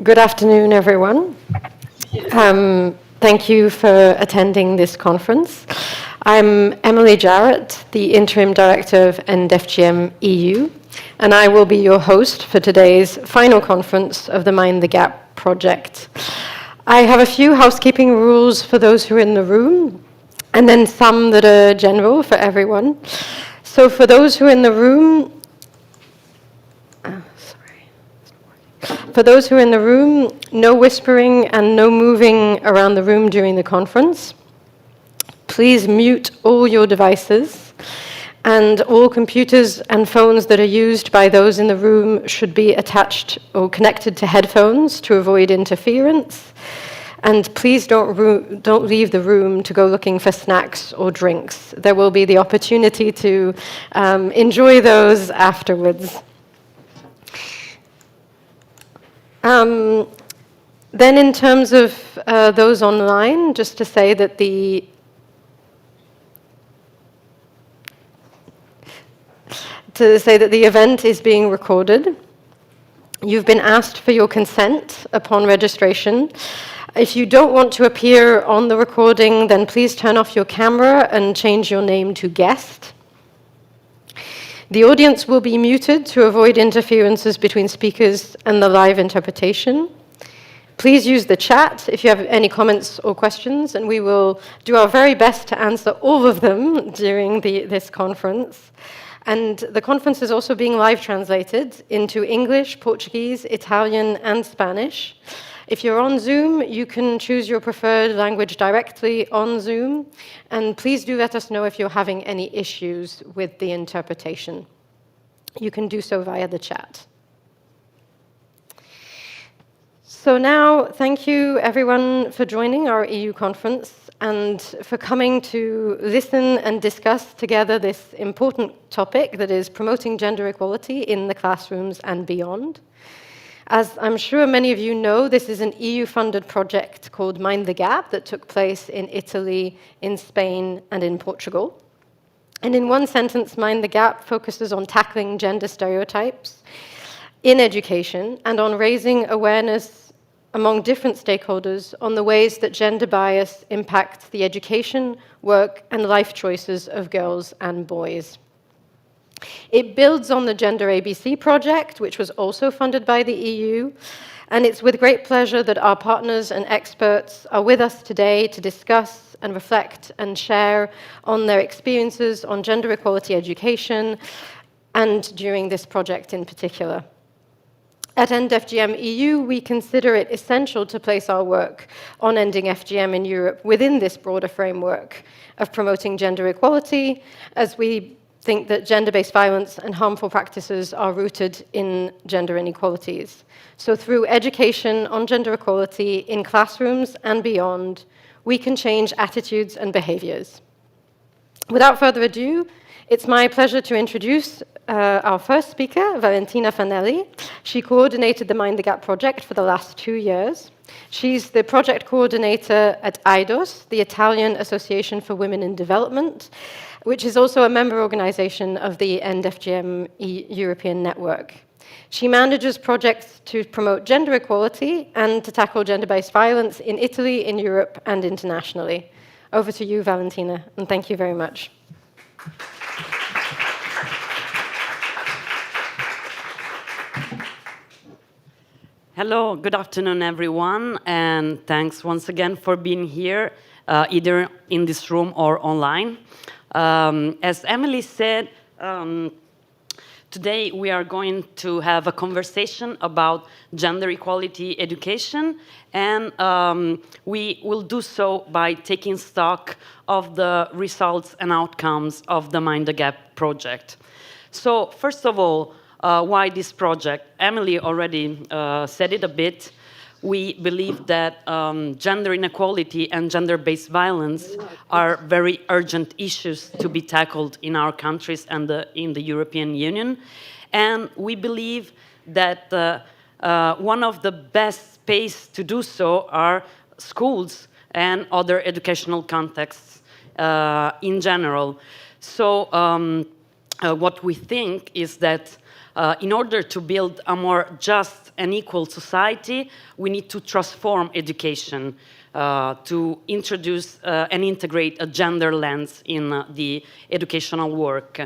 Good afternoon, everyone. Thank you for attending this conference. I'm Emily Jarrett, the Interim Director of End FGM EU, and I will be your host for today's final conference of the Mind the Gap project. I have a few housekeeping rules for those who are in the room, and then some that are general for everyone. So for those who are in the room, no whispering and no moving around the room during the conference. Please mute all your devices, and all computers and phones that are used by those in the room should be attached or connected to headphones to avoid interference. And please don't leave the room to go looking for snacks or drinks. There will be the opportunity to enjoy those afterwards. Then in terms of those online, just to say that the event is being recorded. You've been asked for your consent upon registration. If you don't want to appear on the recording, then please turn off your camera and change your name to guest. The audience will be muted to avoid interferences between speakers and the live interpretation. Please use the chat if you have any comments or questions, and we will do our very best to answer all of them during this conference. And the conference is also being live translated into English, Portuguese, Italian, and Spanish. If you're on Zoom, you can choose your preferred language directly on Zoom, and please do let us know if you're having any issues with the interpretation. You can do so via the chat. So now, thank you everyone for joining our EU conference and for coming to listen and discuss together this important topic that is promoting gender equality in the classrooms and beyond. As I'm sure many of you know, this is an EU-funded project called Mind the Gap that took place in Italy, in Spain, and in Portugal. And in one sentence, Mind the Gap focuses on tackling gender stereotypes in education and on raising awareness among different stakeholders on the ways that gender bias impacts the education, work, and life choices of girls and boys. It builds on the Gender ABC project, which was also funded by the EU, and it's with great pleasure that our partners and experts are with us today to discuss and reflect and share on their experiences on gender equality education and during this project in particular. At End FGM EU, we consider it essential to place our work on ending FGM in Europe within this broader framework of promoting gender equality, as we think that gender-based violence and harmful practices are rooted in gender inequalities. So through education on gender equality in classrooms and beyond, we can change attitudes and behaviors. Without further ado, it's my pleasure to introduce our first speaker, Valentina Fanelli. She coordinated the Mind the Gap project for the last 2 years. She's the project coordinator at Aidos, the Italian Association for Women in Development, which is also a member organization of the End FGM European Network. She manages projects to promote gender equality and to tackle gender-based violence in Italy, in Europe, and internationally. Over to you, Valentina, and thank you very much. Hello, good afternoon, everyone, and thanks once again for being here, either in this room or online. As Emily said, today we are going to have a conversation about gender equality education, and we will do so by taking stock of the results and outcomes of the Mind the Gap project. So, first of all, why this project? Emily already said it a bit. We believe that gender inequality and gender-based violence are very urgent issues to be tackled in our countries and in the European Union. And we believe that one of the best spaces to do so are schools and other educational contexts in general. So what we think is that in order to build a more just and equal society, we need to transform education, to introduce and integrate a gender lens in the educational work.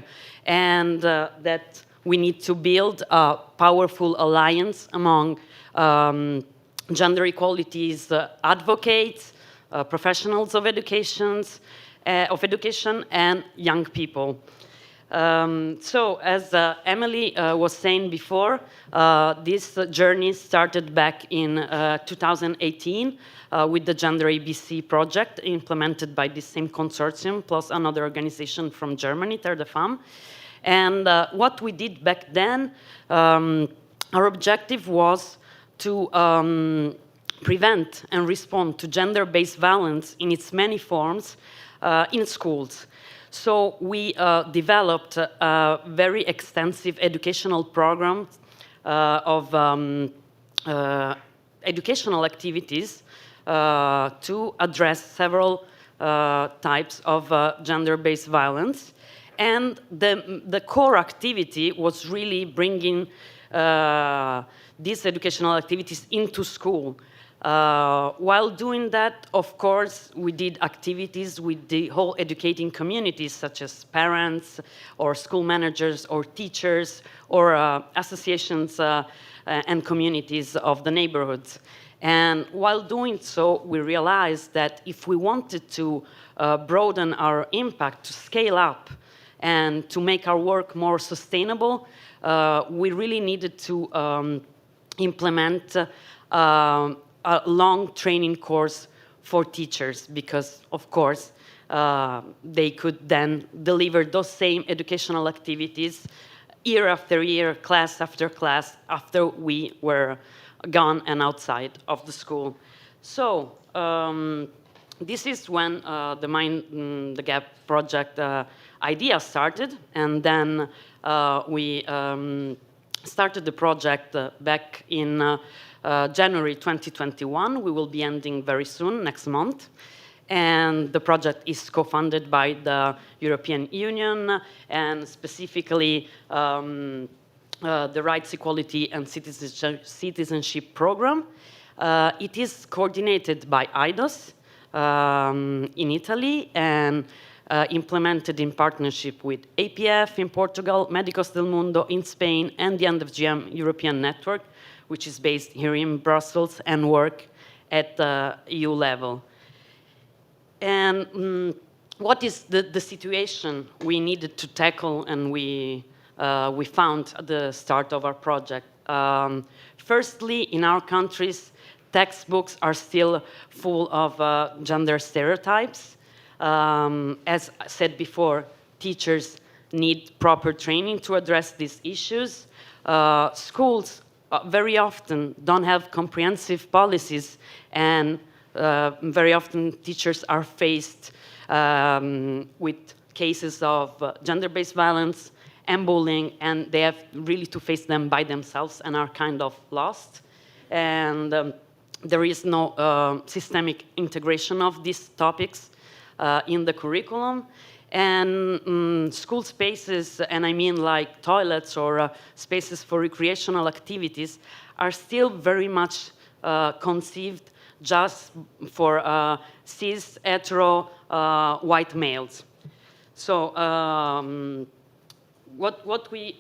And that we need to build a powerful alliance among gender equalities advocates, professionals of education, and young people. So, as Emily was saying before, this journey started back in 2018 with the Gender ABC project implemented by the same consortium plus another organization from Germany, Terre de Femmes. And what we did back then, our objective was to prevent and respond to gender-based violence in its many forms in schools. So we developed a very extensive educational program of educational activities to address several types of gender-based violence. And the core activity was really bringing these educational activities into school. While doing that, of course, we did activities with the whole educating communities, such as parents, or school managers, or teachers, or associations and communities of the neighborhoods. And while doing so, we realized that if we wanted to broaden our impact, to scale up, and to make our work more sustainable, we really needed to implement a long training course for teachers because, of course, they could then deliver those same educational activities year after year, class after class, after we were gone and outside of the school. So this is when the Mind the Gap project idea started, and then we started the project back in January 2021. We will be ending very soon, next month. And the project is co-funded by the European Union and specifically the Rights, Equality and Citizenship Program. It is coordinated by Aidos in Italy and implemented in partnership with APF in Portugal, Medicos Del Mundo in Spain, and the End FGM European Network, which is based here in Brussels and work at the EU level. And what is the situation we needed to tackle and we found at the start of our project? Firstly, in our countries, textbooks are still full of gender stereotypes. As I said before, teachers need proper training to address these issues. Schools very often don't have comprehensive policies, and very often teachers are faced with cases of gender-based violence and bullying, and they have really to face them by themselves and are kind of lost. And there is no systemic integration of these topics in the curriculum. And school spaces, and I mean like toilets or spaces for recreational activities, are still very much conceived just for cis, hetero, white males. So what we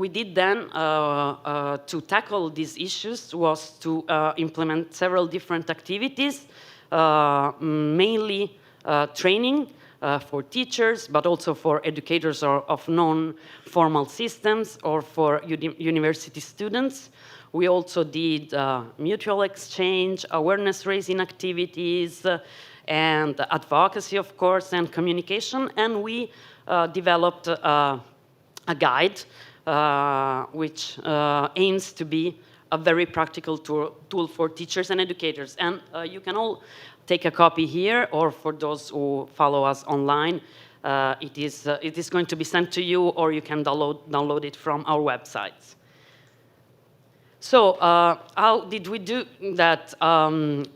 did then to tackle these issues was to implement several different activities, mainly training for teachers, but also for educators of non-formal systems or for university students. We also did mutual exchange, awareness-raising activities, and advocacy, of course, and communication. And we developed a guide which aims to be a very practical tool for teachers and educators. And you can all take a copy here, or for those who follow us online, it is going to be sent to you, or you can download it from our websites. So how did we do that?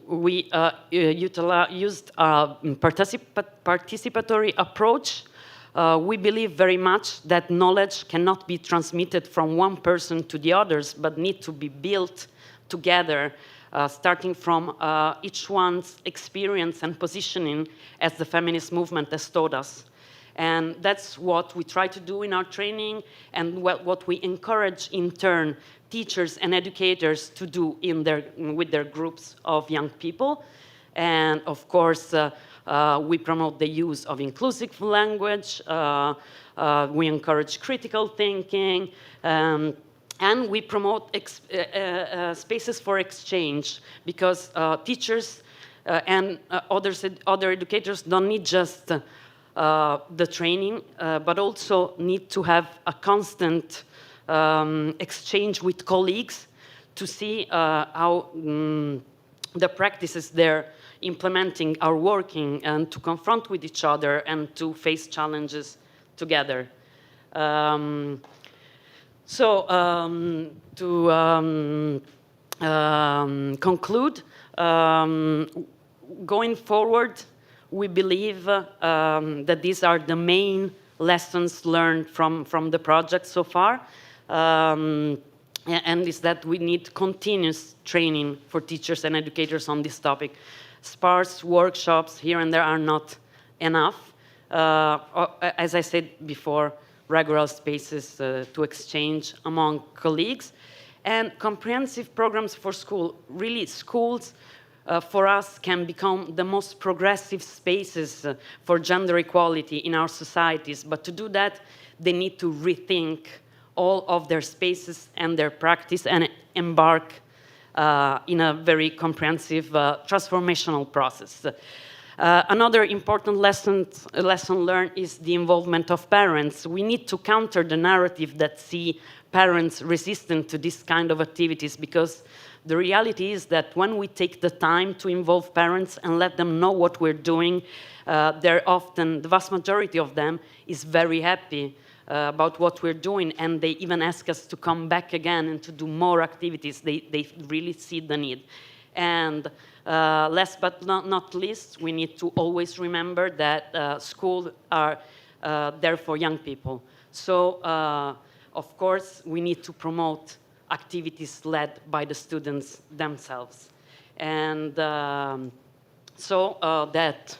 We used a participatory approach we believe very much that knowledge cannot be transmitted from one person to the others, but need to be built together, starting from each one's experience and positioning as the feminist movement has taught us. And that's what we try to do in our training, and what we encourage in turn teachers and educators to do with their groups of young people. And of course, we promote the use of inclusive language, we encourage critical thinking, and we promote spaces for exchange, because teachers and other educators don't need just the training, but also need to have a constant exchange with colleagues to see how the practices they're implementing are working, and to confront with each other and to face challenges together. To conclude, going forward, we believe that these are the main lessons learned from the project so far, and is that we need continuous training for teachers and educators on this topic. Sparse workshops here and there are not enough. As I said before, regular spaces to exchange among colleagues, and comprehensive programs for school. Really, schools for us can become the most progressive spaces for gender equality in our societies, but to do that, they need to rethink all of their spaces and their practice and embark in a very comprehensive transformational process. Another important lesson learned is the involvement of parents. We need to counter the narrative that see parents resistant to this kind of activities, because the reality is that when we take the time to involve parents and let them know what we're doing, they're often, the vast majority of them, is very happy about what we're doing, and they even ask us to come back again and to do more activities. They really see the need. And last but not least, we need to always remember that schools are there for young people. So, of course, we need to promote activities led by the students themselves. And so that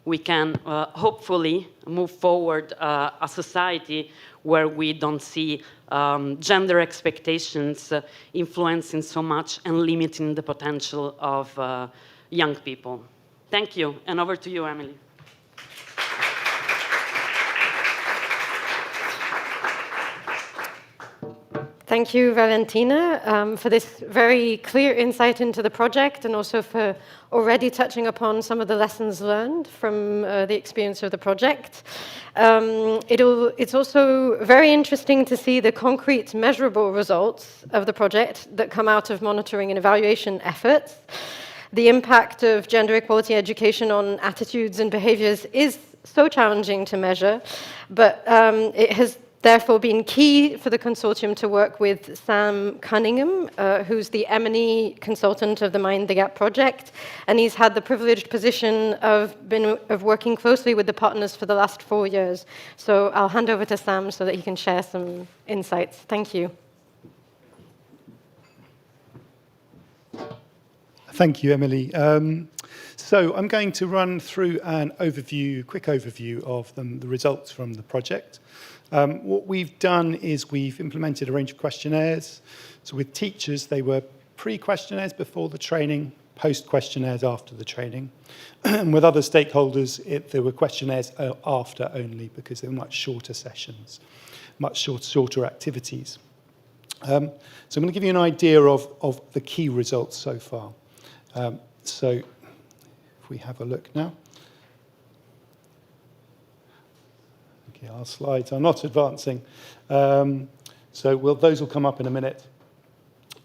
we can hopefully move forward a society where we don't see gender expectations influencing so much and limiting the potential of young people. Thank you, and over to you, Emily. Thank you, Valentina, for this very clear insight into the project, and also for already touching upon some of the lessons learned from the experience of the project. It's also very interesting to see the concrete, measurable results of the project that come out of monitoring and evaluation efforts. The impact of gender equality education on attitudes and behaviors is so challenging to measure, but it has therefore been key for the consortium to work with Sam Cunningham, who's the M&E consultant of the Mind the Gap project, and he's had the privileged position of working closely with the partners for the last 4 years. So I'll hand over to Sam so that he can share some insights. Thank you. Thank you, Emily. So I'm going to run through an quick overview of the results from the project. What we've done is we've implemented a range of questionnaires. So with teachers, they were pre-questionnaires before the training, post-questionnaires after the training. And with other stakeholders, there were questionnaires after only, because they were much shorter sessions, much shorter activities. So I'm going to give you an idea of the key results so far. So if we have a look now. Okay, our slides are not advancing. So those will come up in a minute.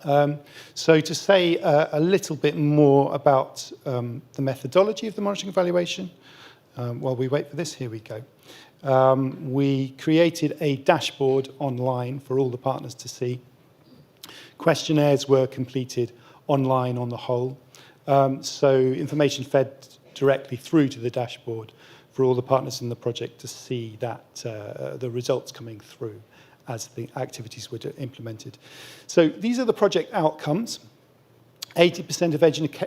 So to say a little bit more about the methodology of the monitoring evaluation, while we wait for this, here we go. We created a dashboard online for all the partners to see. Questionnaires were completed online on the whole. So information fed directly through to the dashboard for all the partners in the project to see that the results coming through as the activities were implemented. So these are the project outcomes. 80% of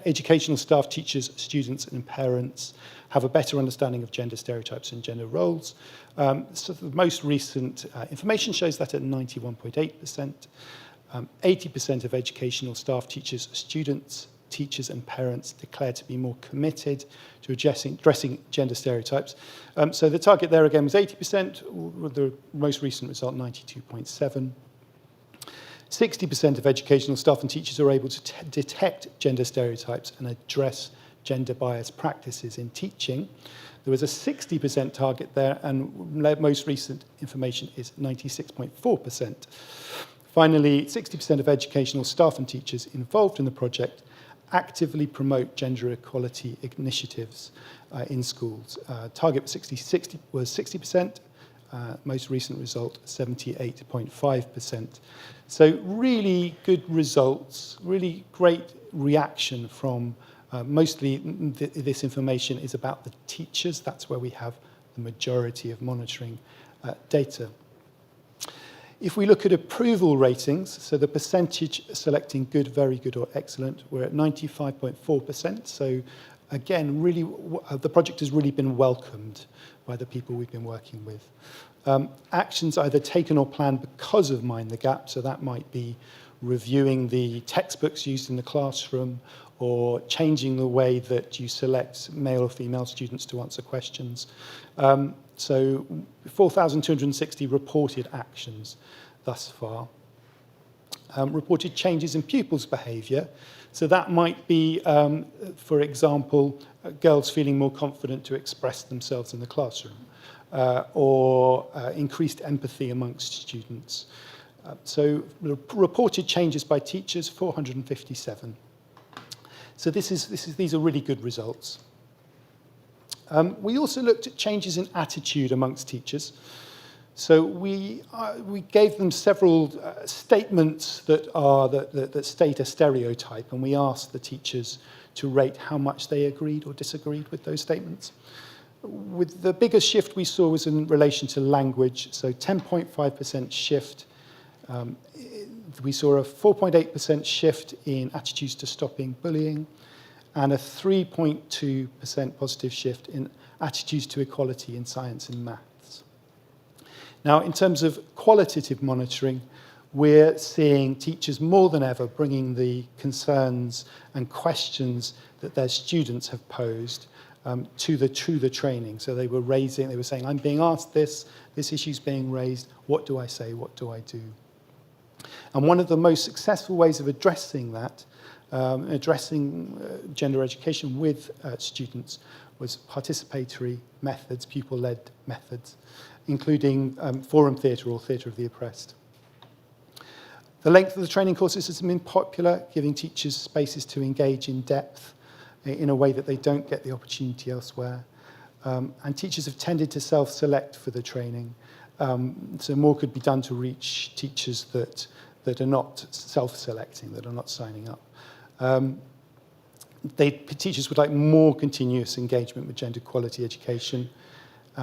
educational staff, teachers, students and parents have a better understanding of gender stereotypes and gender roles. So the most recent information shows that at 91.8%. 80% of educational staff, teachers, students, teachers and parents declare to be more committed to addressing gender stereotypes. So the target there again was 80%, with the most recent result 92.7%. 60% of educational staff and teachers are able to detect gender stereotypes and address gender bias practices in teaching. There was a 60% target there, and most recent information is 96.4%. Finally, 60% of educational staff and teachers involved in the project actively promote gender equality initiatives in schools. Target was 60%. Most recent result, 78.5%. So really good results, really great reaction from mostly this information is about the teachers. That's where we have the majority of monitoring data. If we look at approval ratings, so the percentage selecting good, very good or excellent, we're at 95.4%. So again, really, the project has really been welcomed by the people we've been working with. Actions either taken or planned because of Mind the Gap, so that might be reviewing the textbooks used in the classroom or changing the way that you select male or female students to answer questions. So 4,260 reported actions thus far. Reported changes in pupils' behaviour. So that might be, for example, girls feeling more confident to express themselves in the classroom, or increased empathy amongst students. So reported changes by teachers, 457. So these are really good results. We also looked at changes in attitude amongst teachers. So we gave them several statements that state a stereotype, and we asked the teachers to rate how much they agreed or disagreed with those statements. With the biggest shift we saw was in relation to language, so 10.5% shift. We saw a 4.8% shift in attitudes to stopping bullying, and a 3.2% positive shift in attitudes to equality in science and maths. Now, in terms of qualitative monitoring, we're seeing teachers more than ever bringing the concerns and questions that their students have posed to the training. So they were saying, I'm being asked this issue's being raised, what do I say, what do I do? And one of the most successful ways of addressing that, gender education with students, was participatory methods, pupil-led methods, including forum theatre or theatre of the oppressed. The length of the training courses has been popular, giving teachers spaces to engage in depth in a way that they don't get the opportunity elsewhere. And teachers have tended to self-select for the training. So more could be done to reach teachers that are not self-selecting, that are not signing up. Teachers would like more continuous engagement with gender equality education.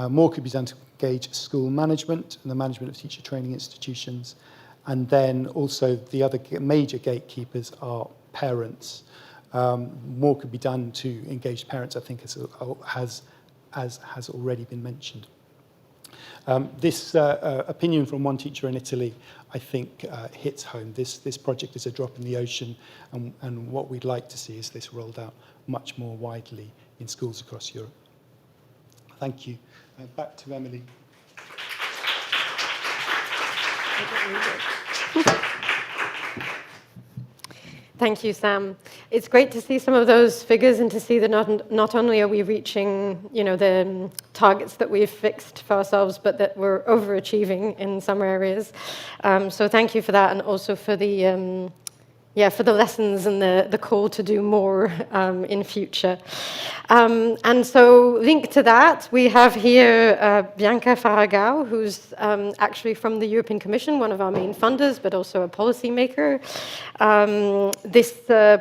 More could be done to engage school management and the management of teacher training institutions. And then also the other major gatekeepers are parents. More could be done to engage parents, I think, as has already been mentioned. This opinion from one teacher in Italy, I think, hits home. This project is a drop in the ocean, and what we'd like to see is this rolled out much more widely in schools across Europe. Thank you. Back to Emily. Thank you, Sam. It's great to see some of those figures and to see that not only are we reaching, the targets that we've fixed for ourselves, but that we're overachieving in some areas. So thank you for that, and also for the yeah, for the lessons and the call to do more in future. And so linked to that, we have here Bianca Faragao, who's actually from the European Commission, one of our main funders, but also a policymaker. This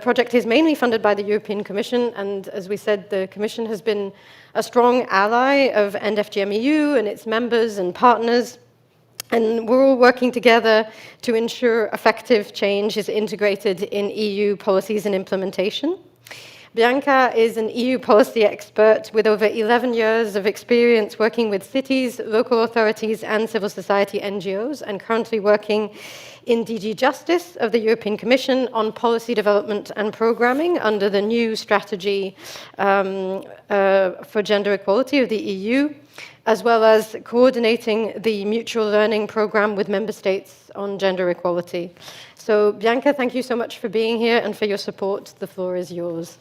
project is mainly funded by the European Commission, and as we said, the Commission has been a strong ally of End FGM EU and its members and partners. And we're all working together to ensure effective change is integrated in EU policies and implementation. Bianca is an EU policy expert with over 11 years of experience working with cities, local authorities, and civil society NGOs, and currently working in DG Justice of the European Commission on policy development and programming under the new strategy for gender equality of the EU, as well as coordinating the mutual learning program with member states on gender equality. So, Bianca, thank you so much for being here and for your support. The floor is yours.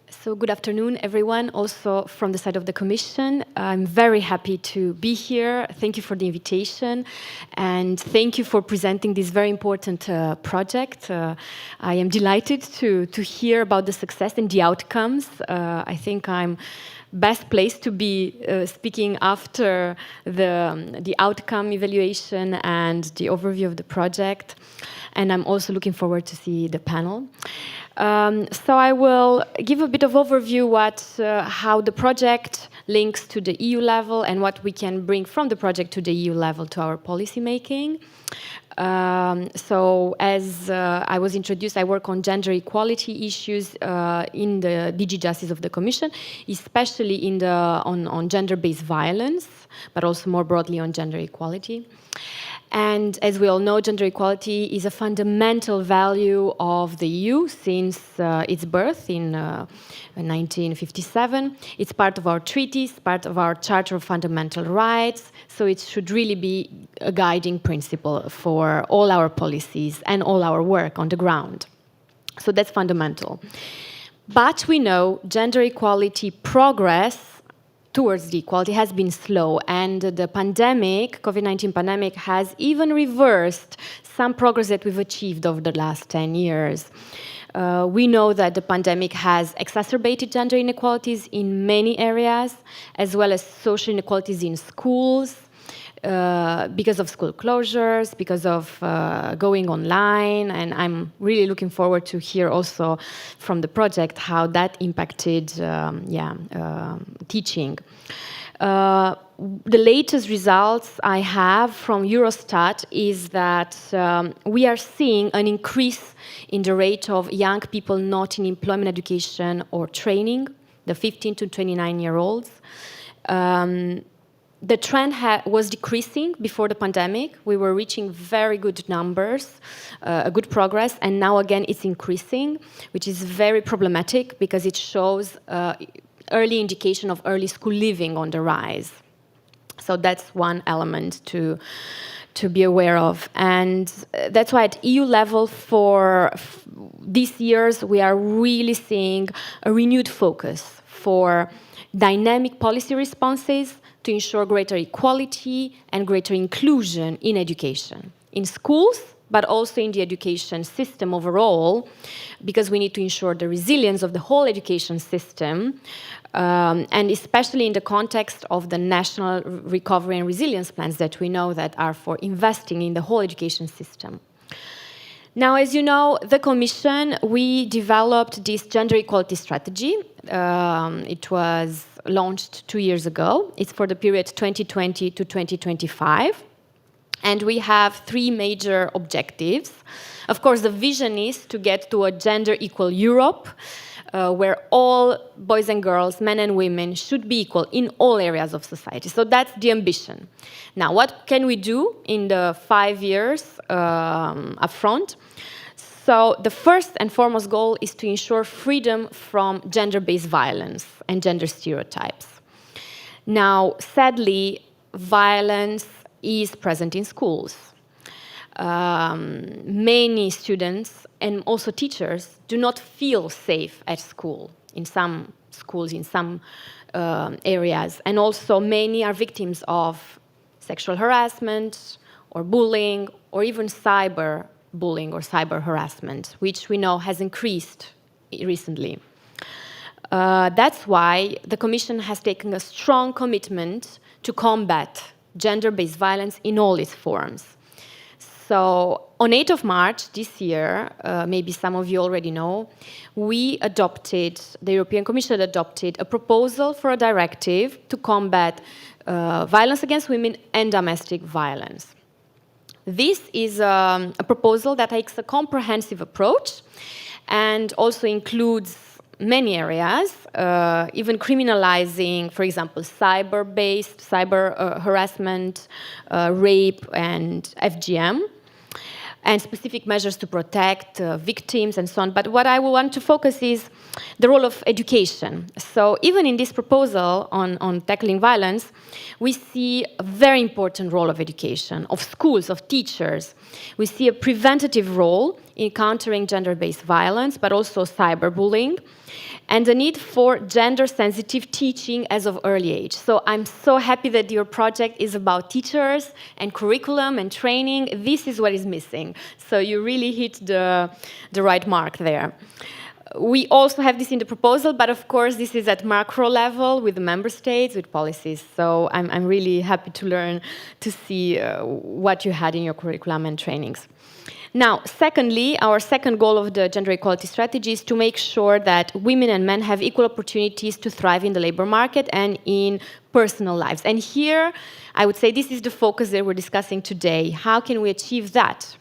So good afternoon, everyone, also from the side of the Commission. I'm very happy to be here. Thank you for the invitation, and thank you for presenting this very important project. I am delighted to hear about the success and the outcomes. I think I'm best placed to be speaking after the outcome evaluation and the overview of the project, and I'm also looking forward to see the panel. So I will give a bit of overview how the project links to the EU level and what we can bring from the project to the EU level to our policy making. So as I was introduced, I work on gender equality issues in the DG Justice of the Commission, especially on gender-based violence, but also more broadly on gender equality. And as we all know, gender equality is a fundamental value of the EU since its birth in 1957. It's part of our treaties, part of our Charter of Fundamental Rights, so it should really be a guiding principle for all our policies and all our work on the ground. So that's fundamental. But we know gender equality progress towards the equality has been slow, and the pandemic, COVID-19 pandemic, has even reversed some progress that we've achieved over the last 10 years. We know that the pandemic has exacerbated gender inequalities in many areas, as well as social inequalities in schools, because of school closures, because of going online, and I'm really looking forward to hear also from the project how that impacted teaching. The latest results I have from Eurostat is that we are seeing an increase in the rate of young people not in employment, education, or training, the 15 to 29-year-olds. The trend was decreasing before the pandemic. We were reaching very good numbers, good progress, and now again it's increasing, which is very problematic because it shows early indication of early school leaving on the rise. So that's one element to be aware of. And that's why at EU level for these years, we are really seeing a renewed focus for dynamic policy responses to ensure greater equality and greater inclusion in education, in schools, but also in the education system overall, because we need to ensure the resilience of the whole education system, and especially in the context of the national recovery and resilience plans that we know that are for investing in the whole education system. Now, as you know, the Commission, we developed this gender equality strategy. It was launched 2 years ago. It's for the period 2020 to 2025. And we have 3 major objectives. Of course, the vision is to get to a gender equal Europe, where all boys and girls, men and women, should be equal in all areas of society. So that's the ambition. Now, what can we do in the 5 years up front? So the first and foremost goal is to ensure freedom from gender-based violence and gender stereotypes. Now, sadly, violence is present in schools. Many students and also teachers do not feel safe at school in some schools in some areas. And also many are victims of sexual harassment or bullying or even cyber bullying or cyber harassment, which we know has increased recently. That's why the Commission has taken a strong commitment to combat gender-based violence in all its forms. So on 8th of March this year, maybe some of you already know, the European Commission adopted a proposal for a directive to combat violence against women and domestic violence. This is a proposal that takes a comprehensive approach and also includes many areas, even criminalizing, for example, cyber harassment, rape, and FGM, and specific measures to protect victims and so on. But what I want to focus is the role of education. So even in this proposal on tackling violence, we see a very important role of education, of schools, of teachers. We see a preventative role in countering gender-based violence, but also cyberbullying, and the need for gender-sensitive teaching as of early age. So I'm so happy that your project is about teachers and curriculum and training. This is what is missing. So you really hit the right mark there. We also have this in the proposal, but of course this is at macro level with the member states, with policies. So I'm really happy to learn, to see what you had in your curriculum and trainings. Now, secondly, our second goal of the gender equality strategy is to make sure that women and men have equal opportunities to thrive in the labor market and in personal lives. And here, I would say this is the focus that we're discussing today. How can we achieve that?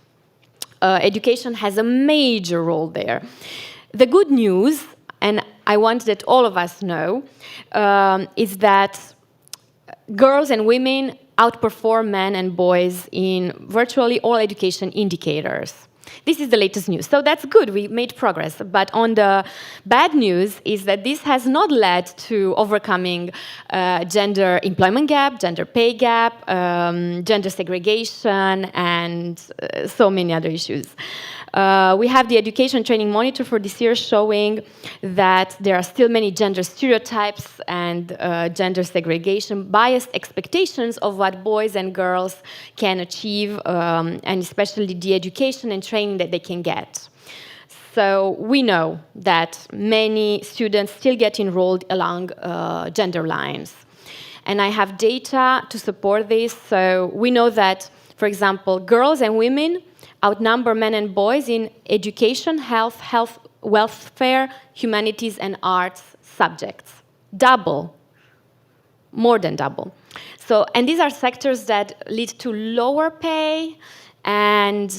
Education has a major role there. The good news, and I want that all of us know, is that girls and women outperform men and boys in virtually all education indicators. This is the latest news. So that's good, we made progress. But on the bad news is that this has not led to overcoming gender employment gap, gender pay gap, gender segregation, and so many other issues. We have the Education Training Monitor for this year showing that there are still many gender stereotypes and gender segregation, biased expectations of what boys and girls can achieve, and especially the education and training that they can get. So we know that many students still get enrolled along gender lines. And I have data to support this. So we know that, for example, girls and women outnumber men and boys in education, health, welfare, humanities, and arts subjects. Double, more than double. So, and these are sectors that lead to lower pay, and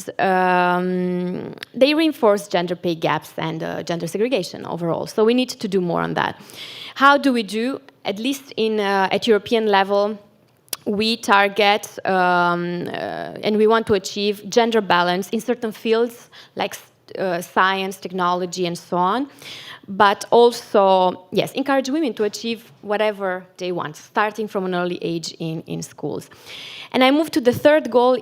they reinforce gender pay gaps and gender segregation overall. So we need to do more on that. How do we do? At least at European level, we target and we want to achieve gender balance in certain fields like science, technology, and so on. But also, yes, encourage women to achieve whatever they want, starting from an early age in schools. And I move to the third goal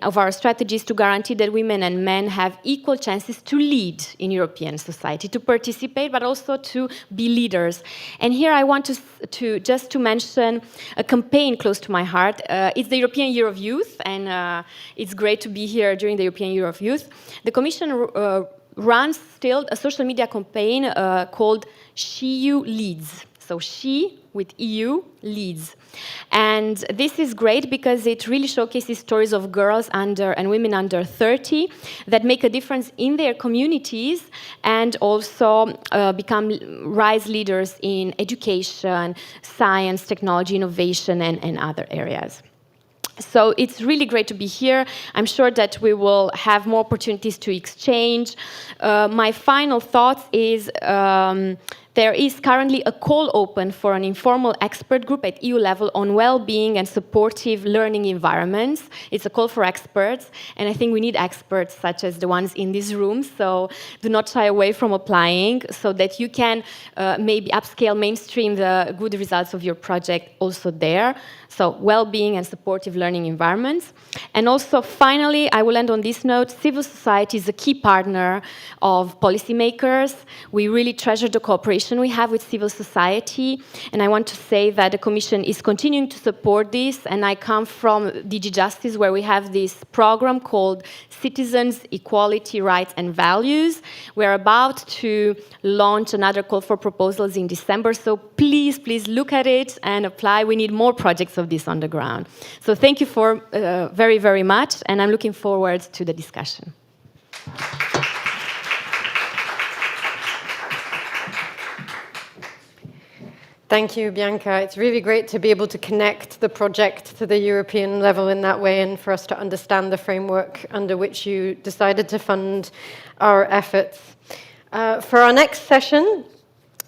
of our strategies to guarantee that women and men have equal chances to lead in European society, to participate, but also to be leaders. And here I want to mention a campaign close to my heart. It's the European Year of Youth, and it's great to be here during the European Year of Youth. The Commission runs still a social media campaign called SheEU Leads. So she with EU leads. And this is great because it really showcases stories of girls and women under 30 that make a difference in their communities and also rise leaders in education, science, technology, innovation, and other areas. So it's really great to be here. I'm sure that we will have more opportunities to exchange. My final thoughts is there is currently a call open for an informal expert group at EU level on well-being and supportive learning environments. It's a call for experts, and I think we need experts such as the ones in this room, so do not shy away from applying so that you can maybe upscale, mainstream the good results of your project also there. So well-being and supportive learning environments. And also, finally, I will end on this note, civil society is a key partner of policymakers. We really treasure the cooperation collaboration we have with civil society, and I want to say that the Commission is continuing to support this, and I come from DG Justice, where we have this program called Citizens, Equality, Rights and Values. We're about to launch another call for proposals in December, so please, please look at it and apply. We need more projects of this on the ground. So thank you for very, very much, and I'm looking forward to the discussion. Thank you, Bianca. It's really great to be able to connect the project to the European level in that way, and for us to understand the framework under which you decided to fund our efforts. For our next session,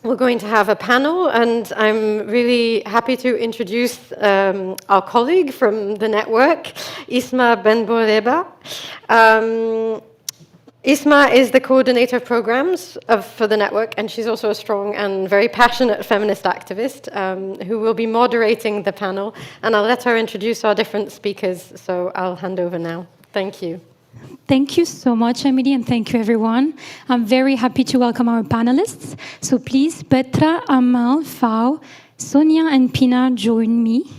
we're going to have a panel, and I'm really happy to introduce our colleague from the network, Isma Benboureba. Isma is the coordinator of programs for the network, and she's also a strong and very passionate feminist activist who will be moderating the panel. And I'll let her introduce our different speakers, so I'll hand over now. Thank you. Thank you so much, Emily, and thank you, everyone. I'm very happy to welcome our panelists. So please, Petra, Amal, Fau, Sonia, and Pina join me.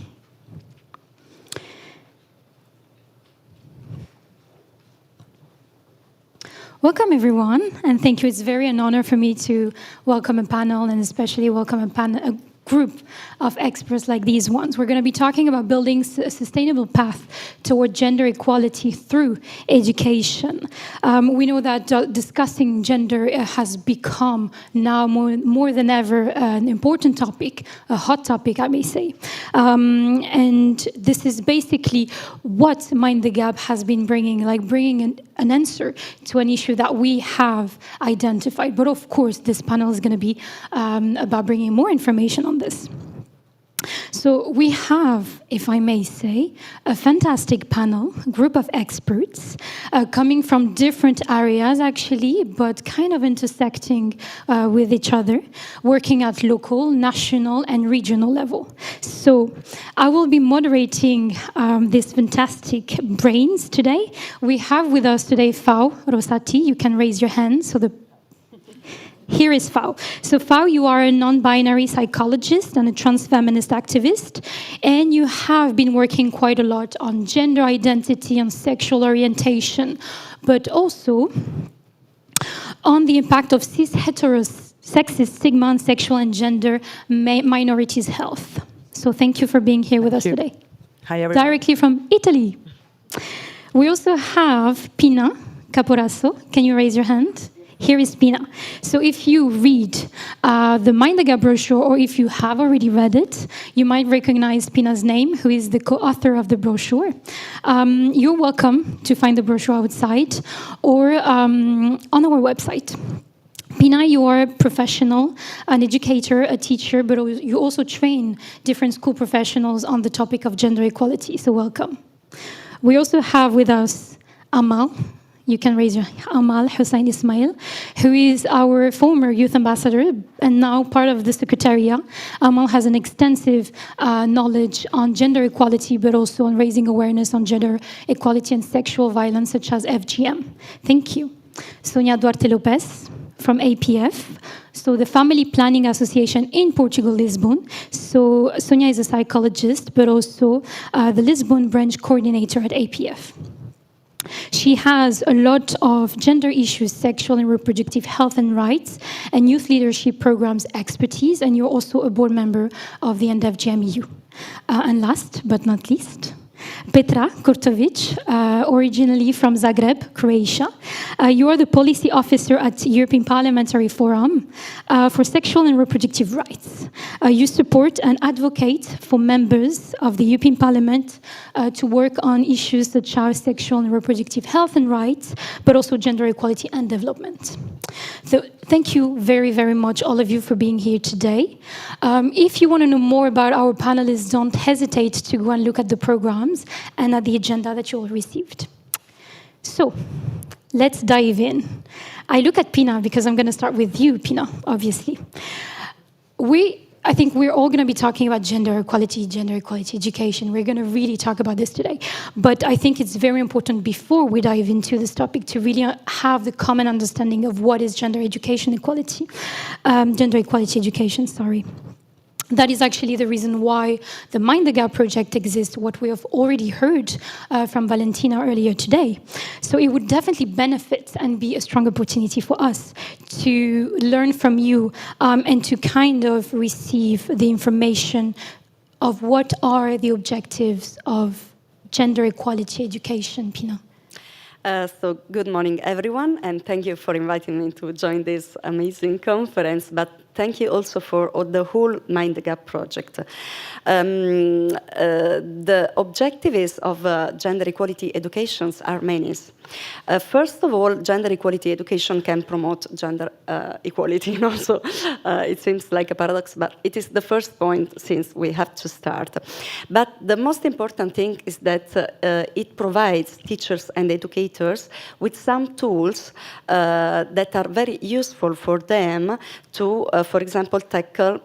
Welcome, everyone, and thank you. It's very an honor for me to welcome a panel, and especially welcome a group of experts like these ones. We're going to be talking about building a sustainable path toward gender equality through education. We know that discussing gender has become now more than ever an important topic, a hot topic, I may say. And this is basically what Mind the Gap has been bringing, like bringing an answer to an issue that we have identified. But of course, this panel is going to be about bringing more information on this. So we have, if I may say, a fantastic panel, group of experts coming from different areas, actually, but kind of intersecting with each other, working at local, national, and regional level. So I will be moderating this fantastic brains today. We have with us today Fau Rosati. You can raise your hand so the Here is Fau. So Fau, you are a non-binary psychologist and a trans-feminist activist, and you have been working quite a lot on gender identity, on sexual orientation, but also on the impact of cis-heterosexist stigma on sexual and gender minorities' health. So thank you for being here with us today. Hi, everyone. Directly from Italy. We also have Pina Caporasso. Can you raise your hand? Here is Pina. So if you read the Mind the Gap brochure, or if you have already read it, you might recognize Pina's name, who is the co-author of the brochure. You're welcome to find the brochure outside or on our website. Pina, you are a professional, an educator, a teacher, but you also train different school professionals on the topic of gender equality, so welcome. We also have with us Amal. You can raise your Amal Hussein Ismail, who is our former youth ambassador and now part of the Secretariat. Amal has an extensive knowledge on gender equality, but also on raising awareness on gender equality and sexual violence, such as FGM. Thank you. Sonia Duarte Lopez from APF, so the Family Planning Association in Portugal, Lisbon. So Sonia is a psychologist, but also the Lisbon branch coordinator at APF. She has a lot of gender issues, sexual and reproductive health and rights, and youth leadership programs expertise, and you're also a board member of the End FGM EU. And last but not least, Petra Kurtovic, originally from Zagreb, Croatia. You are the policy officer at European Parliamentary Forum for Sexual and Reproductive Rights. You support and advocate for members of the European Parliament to work on issues such as sexual and reproductive health and rights, but also gender equality and development. So thank you very, very much, all of you, for being here today. If you want to know more about our panelists, don't hesitate to go and look at the programs and at the agenda that you all received. So let's dive in. I look at Pina because I'm going to start with you, Pina, obviously. We I think we're all going to be talking about gender equality education. We're going to really talk about this today. But I think it's very important before we dive into this topic to really have the common understanding of what is gender equality education, sorry. That is actually the reason why the Mind the Gap project exists, what we have already heard from Valentina earlier today. So it would definitely benefit and be a strong opportunity for us to learn from you and to kind of receive the information of what are the objectives of gender equality education, Pina. So good morning, everyone, and thank you for inviting me to join this amazing conference. But thank you also for the whole Mind the Gap project. The objectives of gender equality educations are many. First of all, gender equality education can promote gender equality. Also, it seems like a paradox, but it is the first point since we have to start. But the most important thing is that it provides teachers and educators with some tools that are very useful for them to, for example, tackle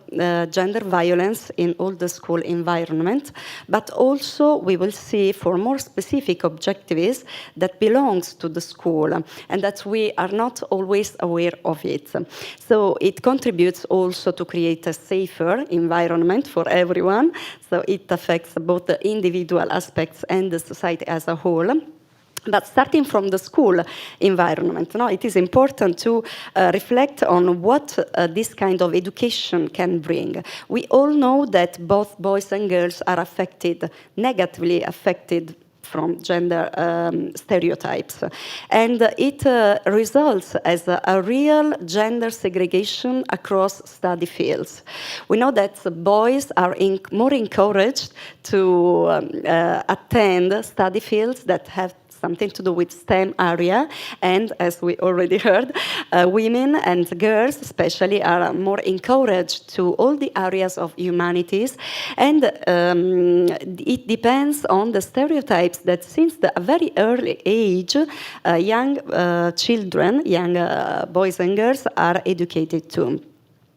gender violence in all the school environment. But also, we will see for more specific objectives that belongs to the school, and that we are not always aware of it. So it contributes also to create a safer environment for everyone. So it affects both the individual aspects and the society as a whole. But starting from the school environment, it is important to reflect on what this kind of education can bring. We all know that both boys and girls are negatively affected from gender stereotypes. And it results as a real gender segregation across study fields. We know that boys are more encouraged to attend study fields that have something to do with STEM area, and as we already heard, women and girls especially are more encouraged to all the areas of humanities, and it depends on the stereotypes that since a very early age, young children, young boys and girls are educated to.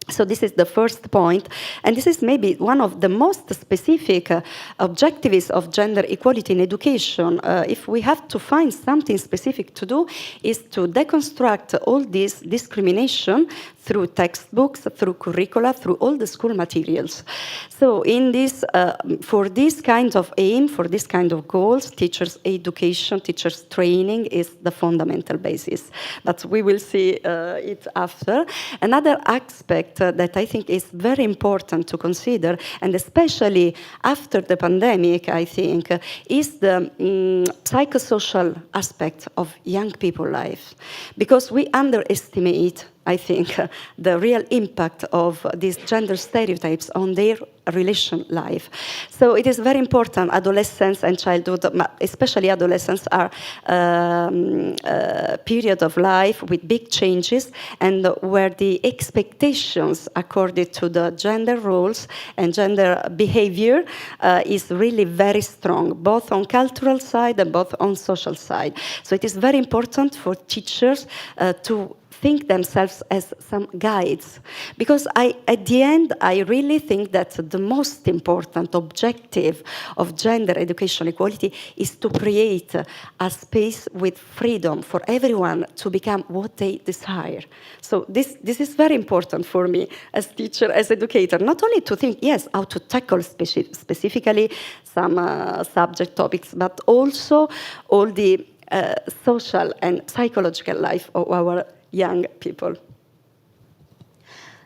So this is the first point, and this is maybe one of the most specific objectives of gender equality in education. If we have to find something specific to do, is to deconstruct all this discrimination through textbooks, through curricula, through all the school materials. So in this, for this kind of aim, for this kind of goals, teachers' education, teachers' training is the fundamental basis. But we will see it after. Another aspect that I think is very important to consider, and especially after the pandemic, I think, is the psychosocial aspect of young people's life. Because we underestimate, I think, the real impact of these gender stereotypes on their relation life. So it is very important. Adolescence and childhood, especially adolescence, are a period of life with big changes, and where the expectations according to the gender roles and gender behavior is really very strong, both on cultural side and both on social side. So it is very important for teachers to think themselves as some guides. Because at the end, I really think that the most important objective of gender education equality is to create a space with freedom for everyone to become what they desire. So this is very important for me as teacher, as educator, not only to think, yes, how to tackle specifically some subject topics, but also all the social and psychological life of our young people.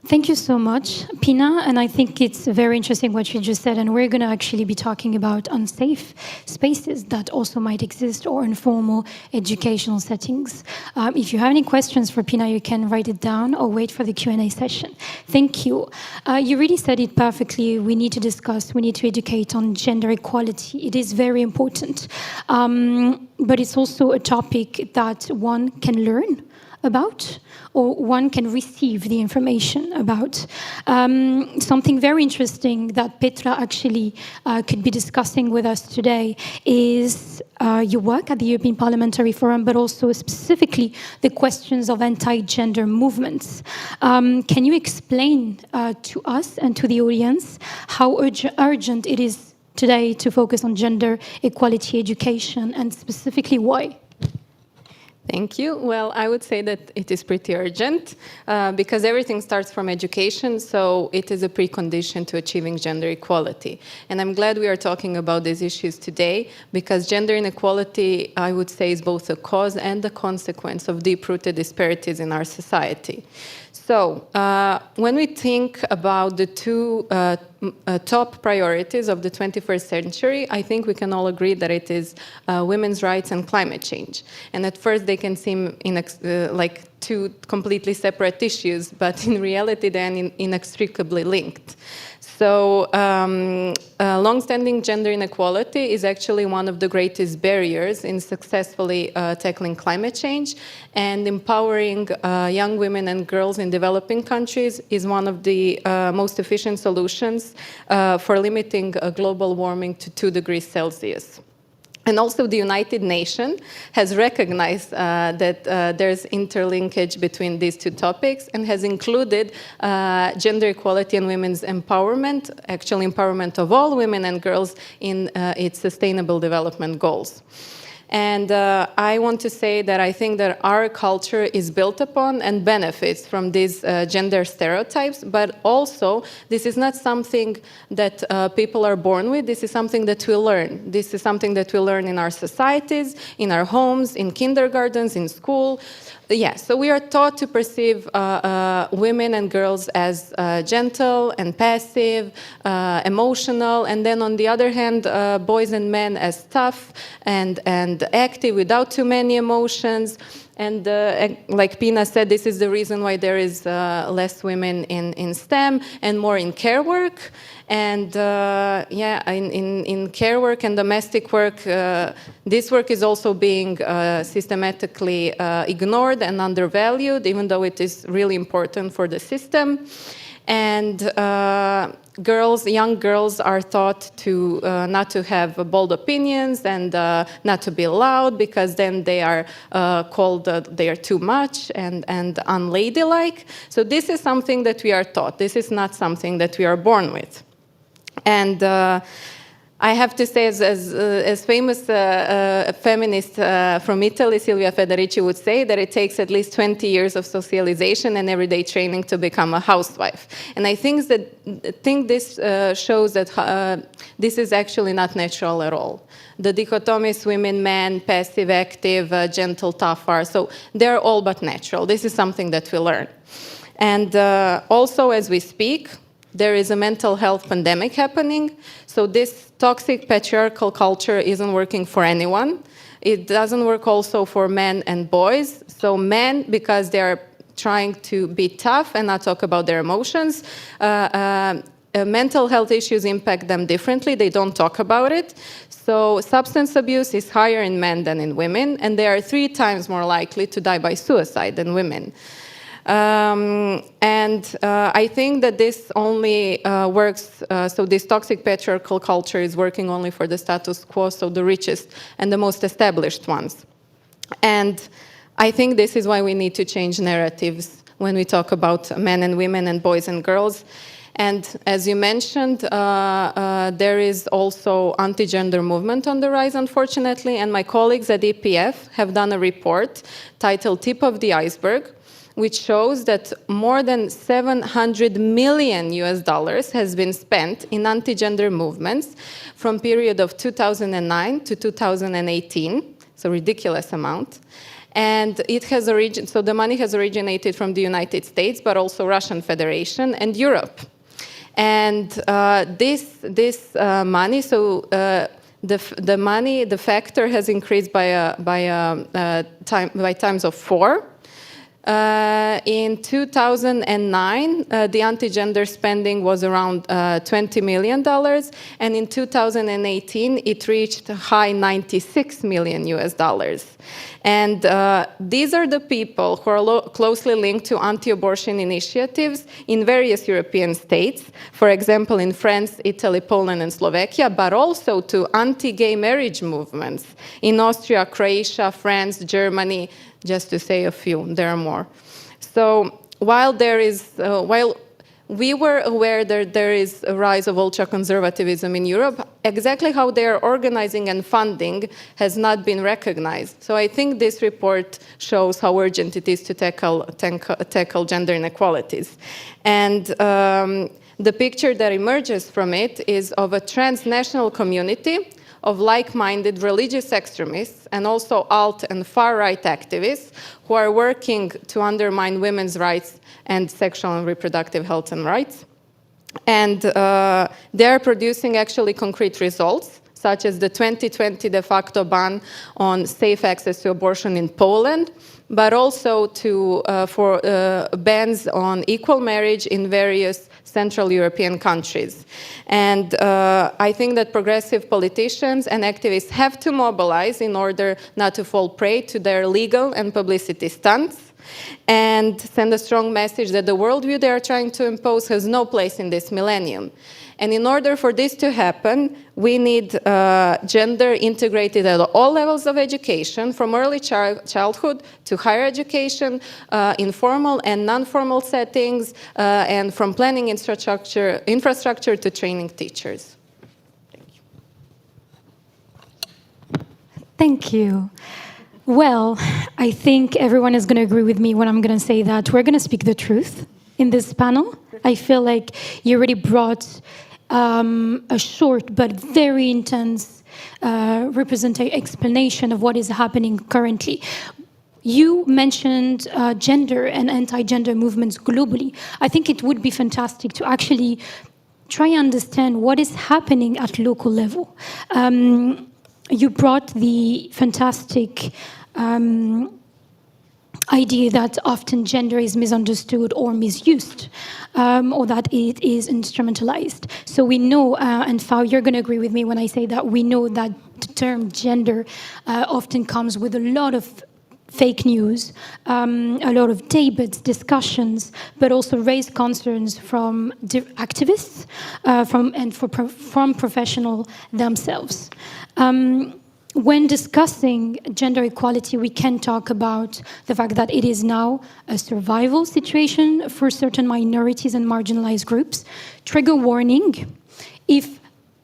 Thank you so much, Pina, and I think it's very interesting what you just said, and we're going to actually be talking about unsafe spaces that also might exist, or informal educational settings. If you have any questions for Pina, you can write it down or wait for the Q&A session. Thank you. You really said it perfectly. We need to discuss, we need to educate on gender equality. It is very important, but it's also a topic that one can learn about, or one can receive the information about. Something very interesting that Petra actually could be discussing with us today is your work at the European Parliamentary Forum, but also specifically the questions of anti-gender movements. Can you explain to us and to the audience how urgent it is today to focus on gender equality education, and specifically why? Thank you. Well, I would say that it is pretty urgent because everything starts from education, so it is a precondition to achieving gender equality. And I'm glad we are talking about these issues today because gender inequality, I would say, is both a cause and a consequence of deep-rooted disparities in our society. So, when we think about the two top priorities of the 21st century, I think we can all agree that it is women's rights and climate change. And at first they can seem like two completely separate issues, but in reality they're inextricably linked. So long-standing gender inequality is actually one of the greatest barriers in successfully tackling climate change, and empowering young women and girls in developing countries is one of the most efficient solutions for limiting global warming to 2 degrees Celsius. And also the United Nations has recognized that there's interlinkage between these two topics and has included gender equality and women's empowerment, actually empowerment of all women and girls in its sustainable development goals. And I want to say that I think that our culture is built upon and benefits from these gender stereotypes, but also this is not something that people are born with. This is something that we learn. This is something that we learn in our societies, in our homes, in kindergartens, in school. Yeah, so we are taught to perceive women and girls as gentle and passive, emotional, and then on the other hand, boys and men as tough and active without too many emotions. And like Pina said, this is the reason why there is less women in STEM and more in care work. And yeah, in care work and domestic work, this work is also being systematically ignored and undervalued, even though it is really important for the system. And young girls are taught to not to have bold opinions and not to be loud, because then they are called they are too much and unladylike. So this is something that we are taught. This is not something that we are born with. And I have to say, as famous feminist from Italy, Silvia Federici, would say, that it takes at least 20 years of socialization and everyday training to become a housewife. And I think this shows that this is actually not natural at all. The dichotomies women-men, passive, active, gentle, tough are, so they're all but natural. This is something that we learn. And also, as we speak, there is a mental health pandemic happening. So this toxic patriarchal culture isn't working for anyone. It doesn't work also for men and boys. So men, because they're trying to be tough and not talk about their emotions, mental health issues impact them differently. They don't talk about it. So substance abuse is higher in men than in women, and they are 3 times more likely to die by suicide than women. I think that this only works, so this toxic patriarchal culture is working only for the status quo, so the richest and the most established ones. And I think this is why we need to change narratives when we talk about men and women and boys and girls. And as you mentioned, there is also anti-gender movement on the rise, unfortunately, and my colleagues at EPF have done a report titled Tip of the Iceberg, which shows that more than $700 million has been spent in anti-gender movements from period of 2009 to 2018. It's a ridiculous amount. And it has so the money has originated from the United States, but also Russian Federation and Europe. And this money, so the money, the factor has increased by times of 4. In 2009, the anti-gender spending was around $20 million, and in 2018, it reached a high $96 million US. And these are the people who are closely linked to anti-abortion initiatives in various European states, for example, in France, Italy, Poland, and Slovakia, but also to anti-gay marriage movements in Austria, Croatia, France, Germany, just to say a few. There are more. So while we were aware that there is a rise of ultra-conservatism in Europe, exactly how they are organizing and funding has not been recognized. So I think this report shows how urgent it is to tackle gender inequalities. And the picture that emerges from it is of a transnational community of like-minded religious extremists and also alt and far-right activists who are working to undermine women's rights and sexual and reproductive health and rights. And they are producing actually concrete results, such as the 2020 de facto ban on safe access to abortion in Poland, but also for bans on equal marriage in various Central European countries. And I think that progressive politicians and activists have to mobilize in order not to fall prey to their legal and publicity stunts, and send a strong message that the worldview they are trying to impose has no place in this millennium. And in order for this to happen, we need gender integrated at all levels of education, from early childhood to higher education, in formal and non-formal settings, and from planning infrastructure to training teachers. Thank you. Well, I think everyone is going to agree with me when I'm going to say that we're going to speak the truth in this panel. I feel like you already brought a short but very intense explanation of what is happening currently. You mentioned gender and anti-gender movements globally. I think it would be fantastic to actually try and understand what is happening at local level. You brought the fantastic idea that often gender is misunderstood or misused, or that it is instrumentalized. So we know, and Fao, you're going to agree with me when I say that we know that the term gender often comes with a lot of fake news, a lot of debates, discussions, but also raise concerns from activists, from professionals themselves. When discussing gender equality, we can talk about the fact that it is now a survival situation for certain minorities and marginalized groups. Trigger warning: if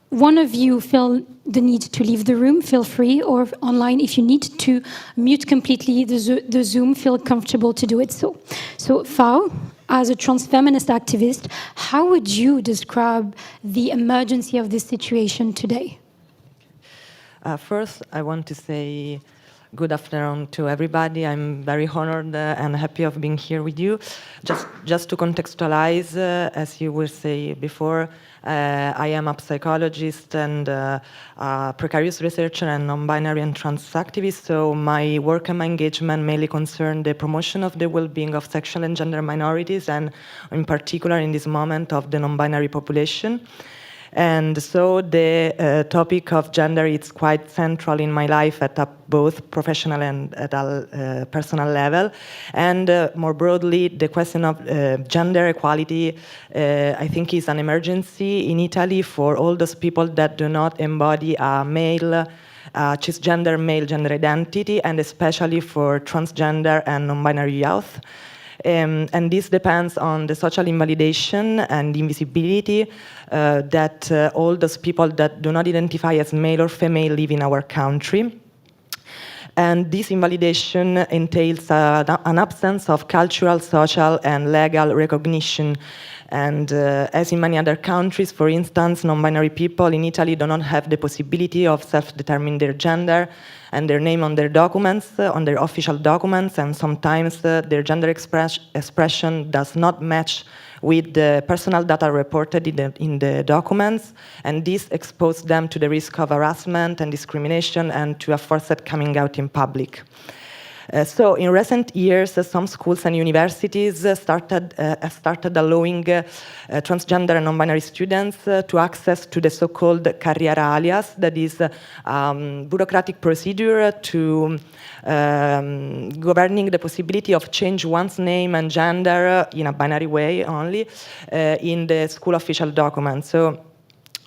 one of you feel the need to leave the room, feel free, or online, if you need to mute completely the Zoom, feel comfortable to do it so. So, Fao, as a trans feminist activist, how would you describe the emergency of this situation today? First, I want to say good afternoon to everybody. I'm very honored and happy of being here with you. Just to contextualize, as you will say before, I am a psychologist and a precarious researcher and non-binary and trans activist, so my work and my engagement mainly concern the promotion of the well-being of sexual and gender minorities, and in particular in this moment of the non-binary population. And so the topic of gender is quite central in my life at a both professional and at a personal level. And more broadly, the question of gender equality, I think, is an emergency in Italy for all those people that do not embody a male, cisgender male gender identity, and especially for transgender and non-binary youth. And this depends on the social invalidation and invisibility that all those people that do not identify as male or female live in our country. And this invalidation entails an absence of cultural, social, and legal recognition. And as in many other countries, for instance, non-binary people in Italy do not have the possibility of self-determining their gender and their name on their documents, on their official documents, and sometimes their gender expression does not match with the personal data reported in the documents, and this exposes them to the risk of harassment and discrimination and to a forced coming out in public. So in recent years, some schools and universities started allowing transgender and non-binary students to access to the so-called carriera alias, that is bureaucratic procedure to governing the possibility of change one's name and gender in a binary way only in the school official document. So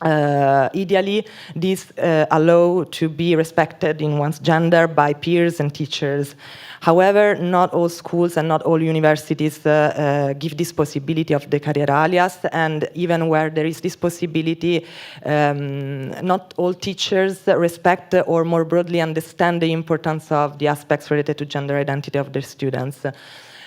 ideally, this allow to be respected in one's gender by peers and teachers. However, not all schools and not all universities give this possibility of the carriera alias, and even where there is this possibility, not all teachers respect or more broadly understand the importance of the aspects related to gender identity of their students.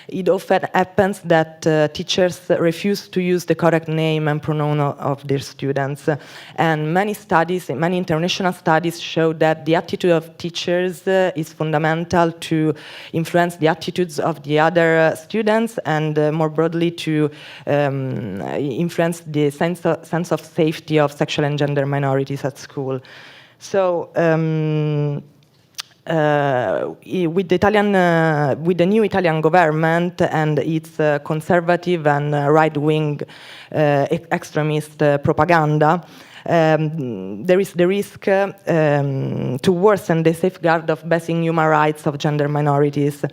It often happens that teachers refuse to use the correct name and pronoun of their students. And many studies, many international studies show that the attitude of teachers is fundamental to influence the attitudes of the other students and more broadly to influence the sense of safety of sexual and gender minorities at school. So, with the new Italian government and its conservative and right-wing extremist propaganda, there is the risk to worsen the safeguard of basic human rights of gender minorities.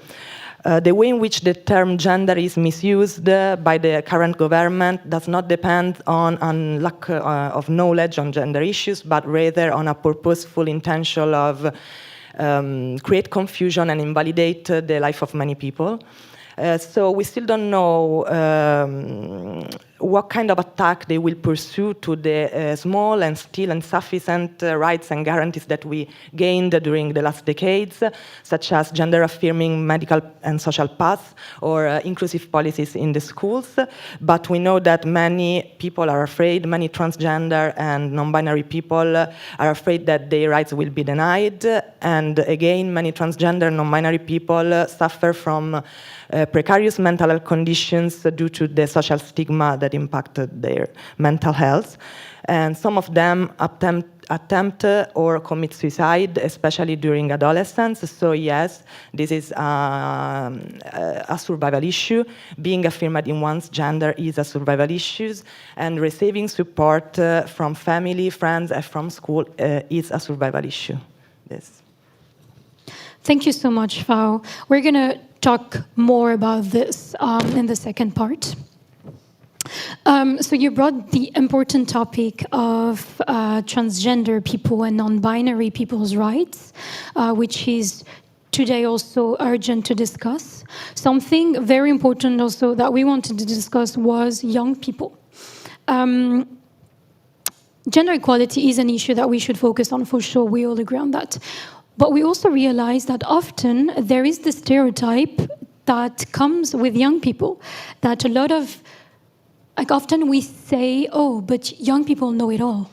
The way in which the term gender is misused by the current government does not depend on lack of knowledge on gender issues, but rather on a purposeful intention of create confusion and invalidate the life of many people. So we still don't know what kind of attack they will pursue to the small and still insufficient rights and guarantees that we gained during the last decades, such as gender-affirming medical and social paths or inclusive policies in the schools. But we know that many people are afraid, many transgender and non-binary people are afraid that their rights will be denied. And again, many transgender and non-binary people suffer from precarious mental health conditions due to the social stigma that impacted their mental health. And some of them attempt or commit suicide, especially during adolescence. So yes, this is a survival issue. Being affirmed in one's gender is a survival issue, and receiving support from family, friends, and from school is a survival issue. Yes. Thank you so much, Fao. We're going to talk more about this in the second part. So you brought the important topic of transgender people and non-binary people's rights, which is today also urgent to discuss. Something very important also that we wanted to discuss was young people. Gender equality is an issue that we should focus on for sure, we all agree on that. But we also realize that often there is the stereotype that comes with young people, that a lot of, like often we say, oh, but young people know it all.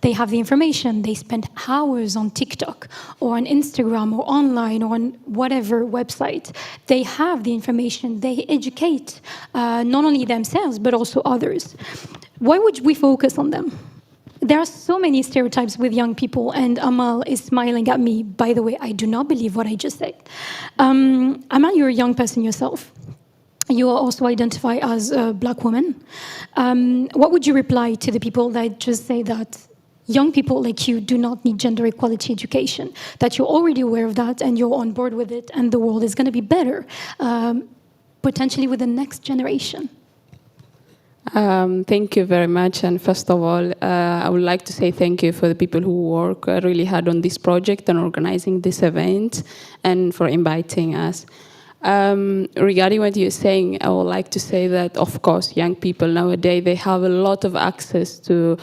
They have the information, they spend hours on TikTok or on Instagram or online or on whatever website. They have the information, they educate not only themselves, but also others. Why would we focus on them? There are so many stereotypes with young people, and Amal is smiling at me. By the way, I do not believe what I just said. Amal, you're a young person yourself. You also identify as a Black woman. What would you reply to the people that just say that young people like you do not need gender equality education, that you're already aware of that and you're on board with it, and the world is going to be better, potentially with the next generation? Thank you very much. And first of all, I would like to say thank you for the people who work really hard on this project and organizing this event and for inviting us. Regarding what you're saying, I would like to say that, of course, young people nowadays, they have a lot of access to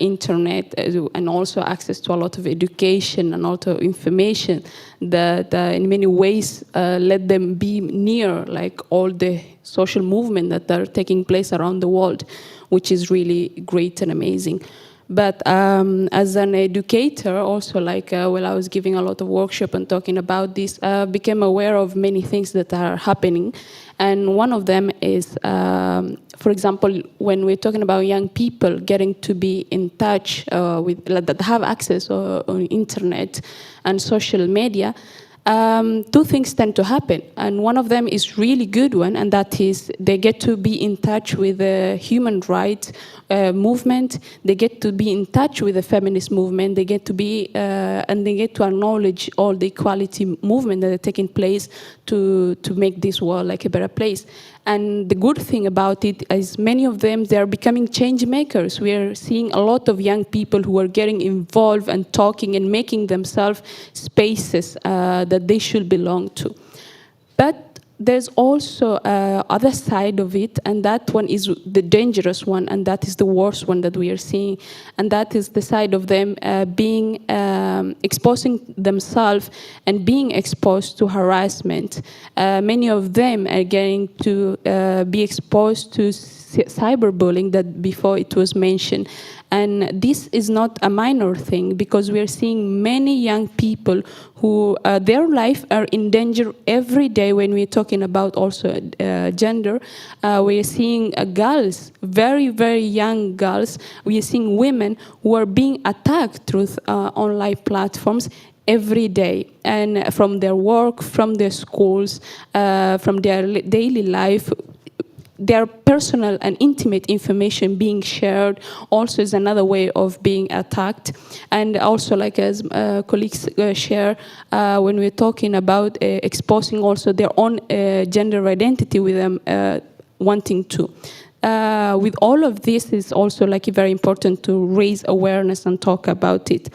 internet and also access to a lot of education and a lot of information that in many ways let them be near like all the social movement that are taking place around the world, which is really great and amazing. But as an educator, also like while I was giving a lot of workshop and talking about this, became aware of many things that are happening. And one of them is, for example, when we're talking about young people getting to be in touch with that have access on internet and social media, two things tend to happen. And one of them is really good one, and that is they get to be in touch with the human rights movement. They get to be in touch with the feminist movement. They get to be, and they get to acknowledge all the equality movement that are taking place to make this world like a better place. And the good thing about it is many of them, they are becoming change makers. We are seeing a lot of young people who are getting involved and talking and making themselves spaces that they should belong to. But there's also other side of it, and that one is the dangerous one, and that is the worst one that we are seeing, and that is the side of them being exposing themselves and being exposed to harassment. Many of them are getting to be exposed to cyberbullying that before it was mentioned. And this is not a minor thing, because we are seeing many young people who their life are in danger every day when we're talking about also gender. We are seeing girls, very, very young girls. We are seeing women who are being attacked through online platforms every day, and from their work, from their schools, from their daily life. Their personal and intimate information being shared also is another way of being attacked. And also, like as colleagues share, when we're talking about exposing also their own gender identity with them wanting to. With all of this, is also like very important to raise awareness and talk about it.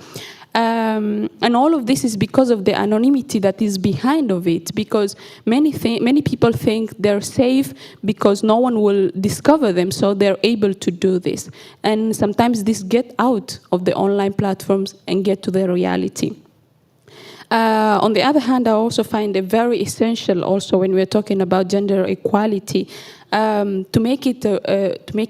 And all of this is because of the anonymity that is behind of it, because many people think they're safe because no one will discover them, so they're able to do this. And sometimes this get out of the online platforms and get to the reality. On the other hand, I also find it very essential also when we're talking about gender equality, to make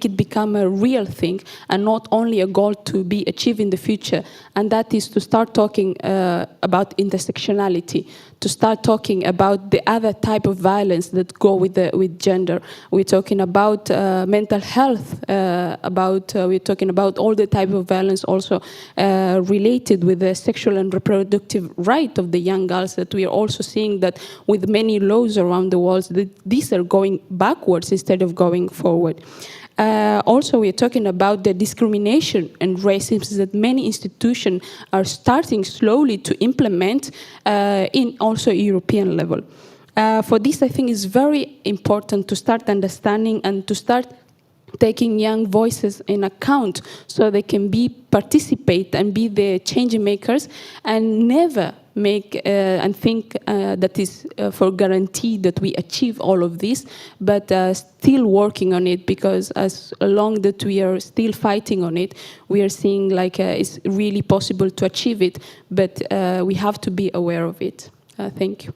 it become a real thing and not only a goal to be achieved in the future. And that is to start talking about intersectionality, to start talking about the other type of violence that go with gender. We're talking about mental health, we're talking about all the type of violence also related with the sexual and reproductive right of the young girls, that we are also seeing that with many laws around the world, that these are going backwards instead of going forward. Also, we're talking about the discrimination and racism that many institutions are starting slowly to implement in also European level. For this, I think it's very important to start understanding and to start taking young voices in account so they can participate and be the change makers, and never make and think that is for guarantee that we achieve all of this, but still working on it, because as long that we are still fighting on it, we are seeing like it's really possible to achieve it, but we have to be aware of it. Thank you.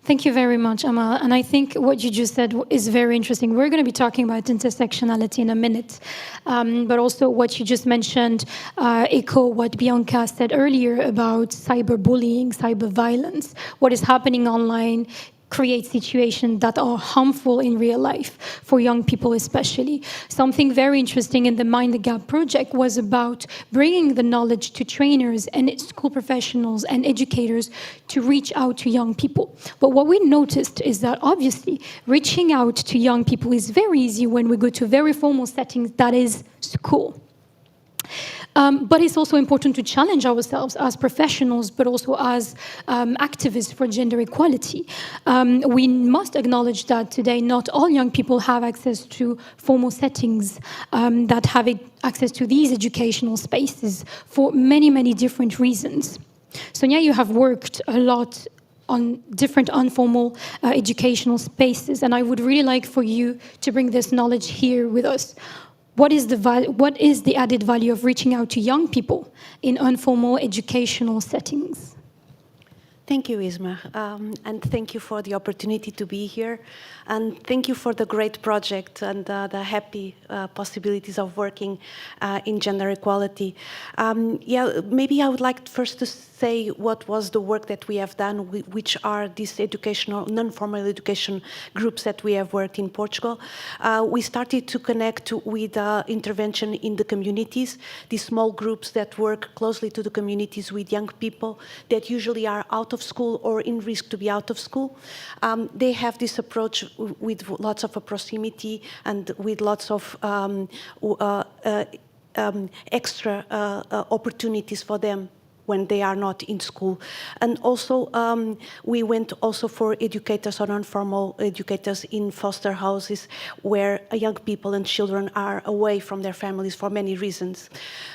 Thank you very much, Amal. And I think what you just said is very interesting. We're going to be talking about intersectionality in a minute. But also what you just mentioned echo what Bianca said earlier about cyberbullying, cyber violence. What is happening online create situations that are harmful in real life, for young people especially. Something very interesting in the Mind the Gap project was about bringing the knowledge to trainers and school professionals and educators to reach out to young people. But what we noticed is that obviously reaching out to young people is very easy when we go to very formal settings, that is school. But it's also important to challenge ourselves as professionals, but also as activists for gender equality. We must acknowledge that today not all young people have access to formal settings, that have access to these educational spaces for many, many different reasons. Sonia, you have worked a lot on different informal educational spaces, and I would really like for you to bring this knowledge here with us. What is the added value of reaching out to young people in informal educational settings? Thank you, Isma, and thank you for the opportunity to be here, and thank you for the great project and the happy possibilities of working in gender equality. Maybe I would like first to say what was the work that we have done, which are these educational, non-formal education groups that we have worked in Portugal. We started to connect with intervention in the communities, these small groups that work closely to the communities with young people that usually are out of of school or in risk to be out of school. They have this approach with lots of proximity and with lots of extra opportunities for them when they are not in school. And also, we went also for educators or non-formal educators in foster houses where young people and children are away from their families for many reasons.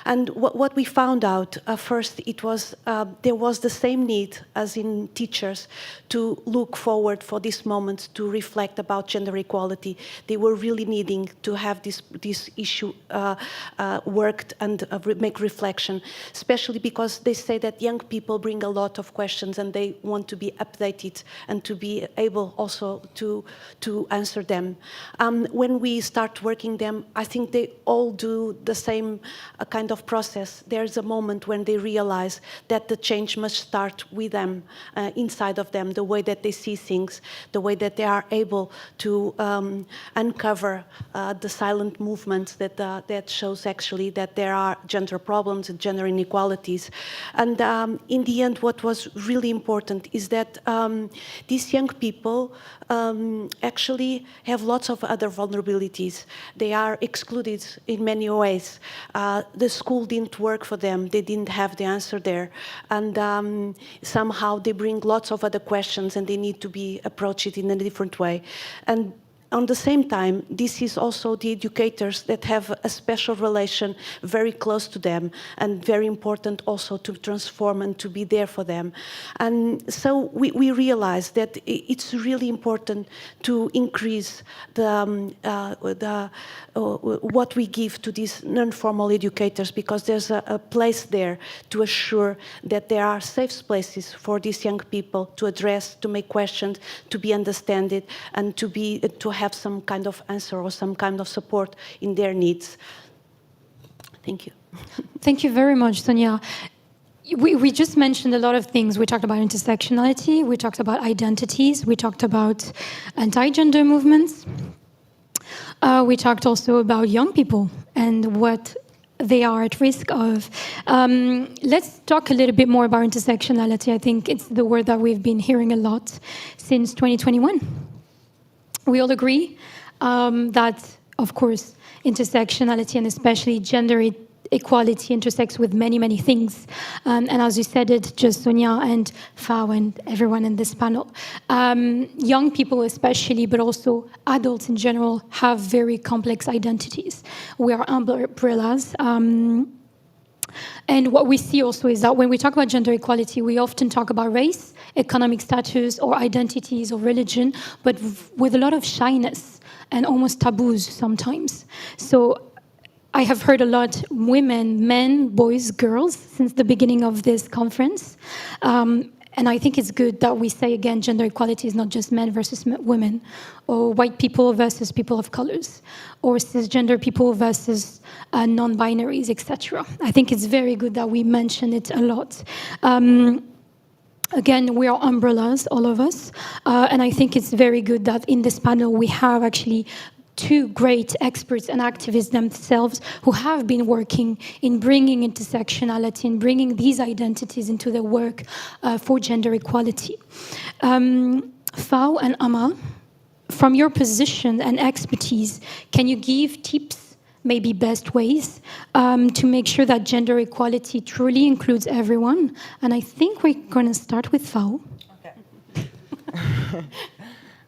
And what we found out, first, it was there was the same need as in teachers to look forward for this moment to reflect about gender equality. They were really needing to have this issue worked and make reflection, especially because they say that young people bring a lot of questions and they want to be updated and to be able also to answer them. When we start working them, I think they all do the same kind of process. There's a moment when they realize that the change must start with them, inside of them, the way that they see things, the way that they are able to uncover the silent movements that shows actually that there are gender problems and gender inequalities. And in the end, what was really important is that these young people actually have lots of other vulnerabilities. They are excluded in many ways. The school didn't work for them. They didn't have the answer there. And somehow they bring lots of other questions and they need to be approached in a different way. And on the same time, this is also the educators that have a special relation very close to them and very important also to transform and to be there for them. And so we realize that it's really important to increase what we give to these non-formal educators, because there's a place there to assure that there are safe places for these young people to address, to make questions, to be understood, and to have some kind of answer or some kind of support in their needs. Thank you. Thank you very much, Sonia. We just mentioned a lot of things. We talked about intersectionality, we talked about identities, we talked about anti-gender movements. We talked also about young people and what they are at risk of. Let's talk a little bit more about intersectionality. I think it's the word that we've been hearing a lot since 2021. We all agree that, of course, intersectionality and especially gender equality intersects with many, many things. And as you said it, just Sonia and Fao and everyone in this panel, young people especially, but also adults in general, have very complex identities. We are umbrellas. And what we see also is that when we talk about gender equality, we often talk about race, economic status, or identities, or religion, but with a lot of shyness and almost taboos sometimes. So I have heard a lot, women, men, boys, girls, since the beginning of this conference. And I think it's good that we say again, gender equality is not just men versus women, or white people versus people of colors, or cisgender people versus non-binaries, etc. I think it's very good that we mention it a lot. Again, we are umbrellas, all of us, and I think it's very good that in this panel we have actually two great experts and activists themselves who have been working in bringing intersectionality and bringing these identities into their work for gender equality. Fao and Ama, from your position and expertise, can you give tips, maybe best ways, to make sure that gender equality truly includes everyone? And I think we're going to start with Fao. Okay.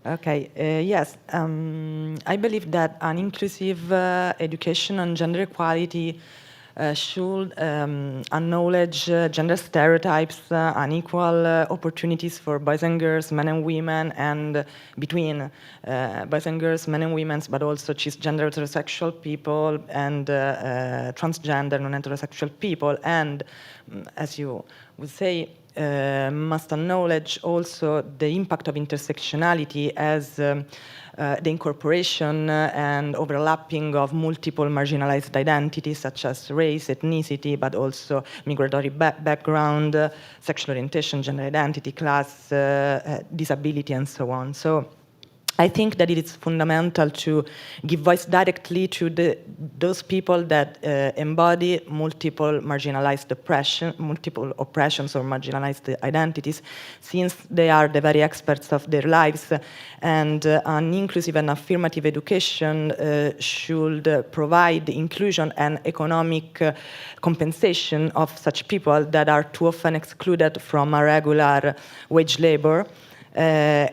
Okay, yes, I believe that an inclusive education on gender equality should acknowledge gender stereotypes, unequal opportunities for boys and girls, men and women, and between boys and girls, men and women, but also cisgender heterosexual people and transgender non-heterosexual people. And as you would say, must acknowledge also the impact of intersectionality as the incorporation and overlapping of multiple marginalized identities such as race, ethnicity, but also migratory background, sexual orientation, gender identity, class, disability, and so on. So I think that it is fundamental to give voice directly to those people that embody multiple multiple oppressions or marginalized identities, since they are the very experts of their lives, and an inclusive and affirmative education should provide the inclusion and economic compensation of such people that are too often excluded from a regular wage labor.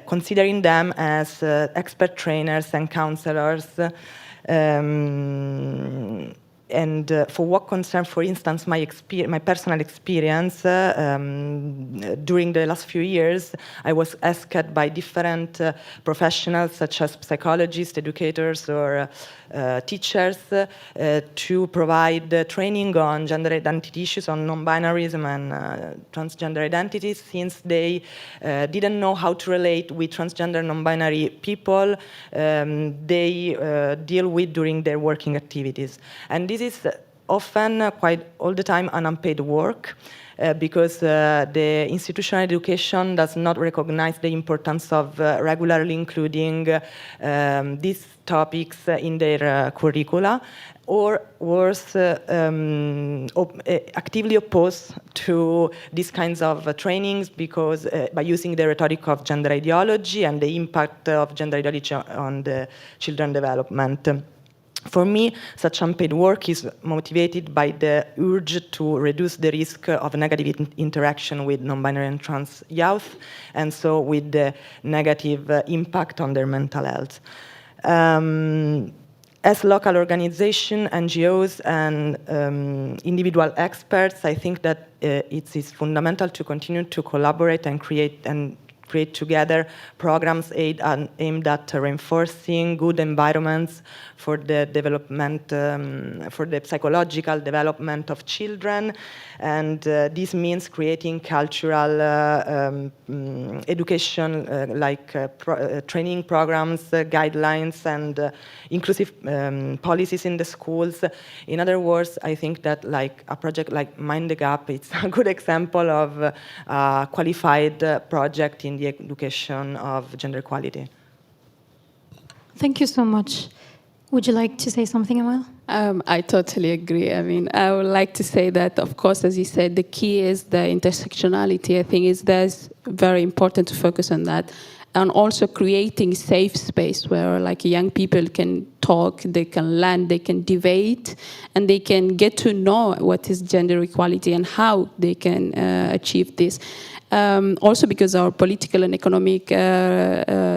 Considering them as expert trainers and counselors. And for what concerns, for instance, my personal experience, during the last few years, I was asked by different professionals, such as psychologists, educators, or teachers, to provide training on gender identity issues, on non-binarism and transgender identities, since they didn't know how to relate with transgender non-binary people they deal with during their working activities. And this is often, quite all the time, an unpaid work, because the institutional education does not recognize the importance of regularly including these topics in their curricula, or worse, actively opposed to these kinds of trainings, because by using the rhetoric of gender ideology and the impact of gender ideology on the children's development. For me, such unpaid work is motivated by the urge to reduce the risk of negative interaction with non-binary and trans youth, and so with the negative impact on their mental health. As local organizations, NGOs, and individual experts, I think that it is fundamental to continue to collaborate and create together programs aimed at reinforcing good environments for the development, for the psychological development of children. And this means creating cultural education, like training programs, guidelines, and inclusive policies in the schools. In other words, I think that like a project like Mind the Gap, it's a good example of a qualified project in the education of gender equality. Thank you so much. Would you like to say something, Amal? I totally agree. I mean, I would like to say that, of course, as you said, the key is the intersectionality. I think that's very important to focus on that. And also creating safe space where like young people can talk, they can learn, they can debate, and they can get to know what is gender equality and how they can achieve this. Also because our political and economic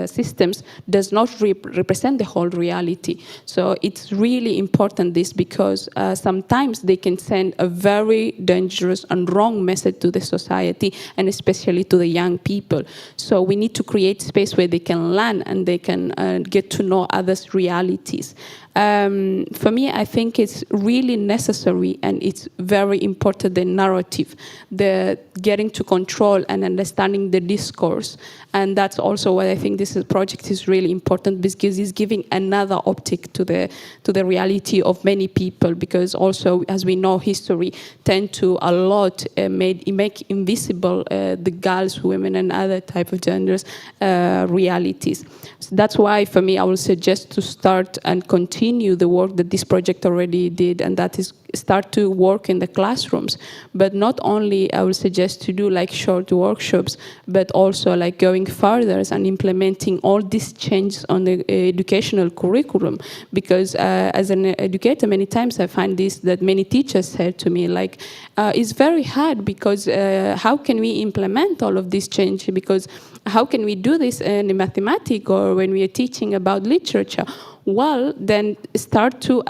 systems does not represent the whole reality. So it's really important this, because sometimes they can send a very dangerous and wrong message to the society, and especially to the young people. So we need to create space where they can learn and they can get to know others' realities. For me, I think it's really necessary, and it's very important, the narrative, the getting to control and understanding the discourse. And that's also why I think this project is really important, because it's giving another optic to the reality of many people, because also, as we know, history tend to a lot make invisible the girls, women, and other type of genders realities. So that's why, for me, I will suggest to start and continue the work that this project already did, and that is start to work in the classrooms. But not only I will suggest to do like short workshops, but also like going further and implementing all these changes on the educational curriculum. Because as an educator, many times I find this, that many teachers said to me, like, it's very hard, because how can we implement all of this change? Because how can we do this in mathematics or when we are teaching about literature? Well, then start to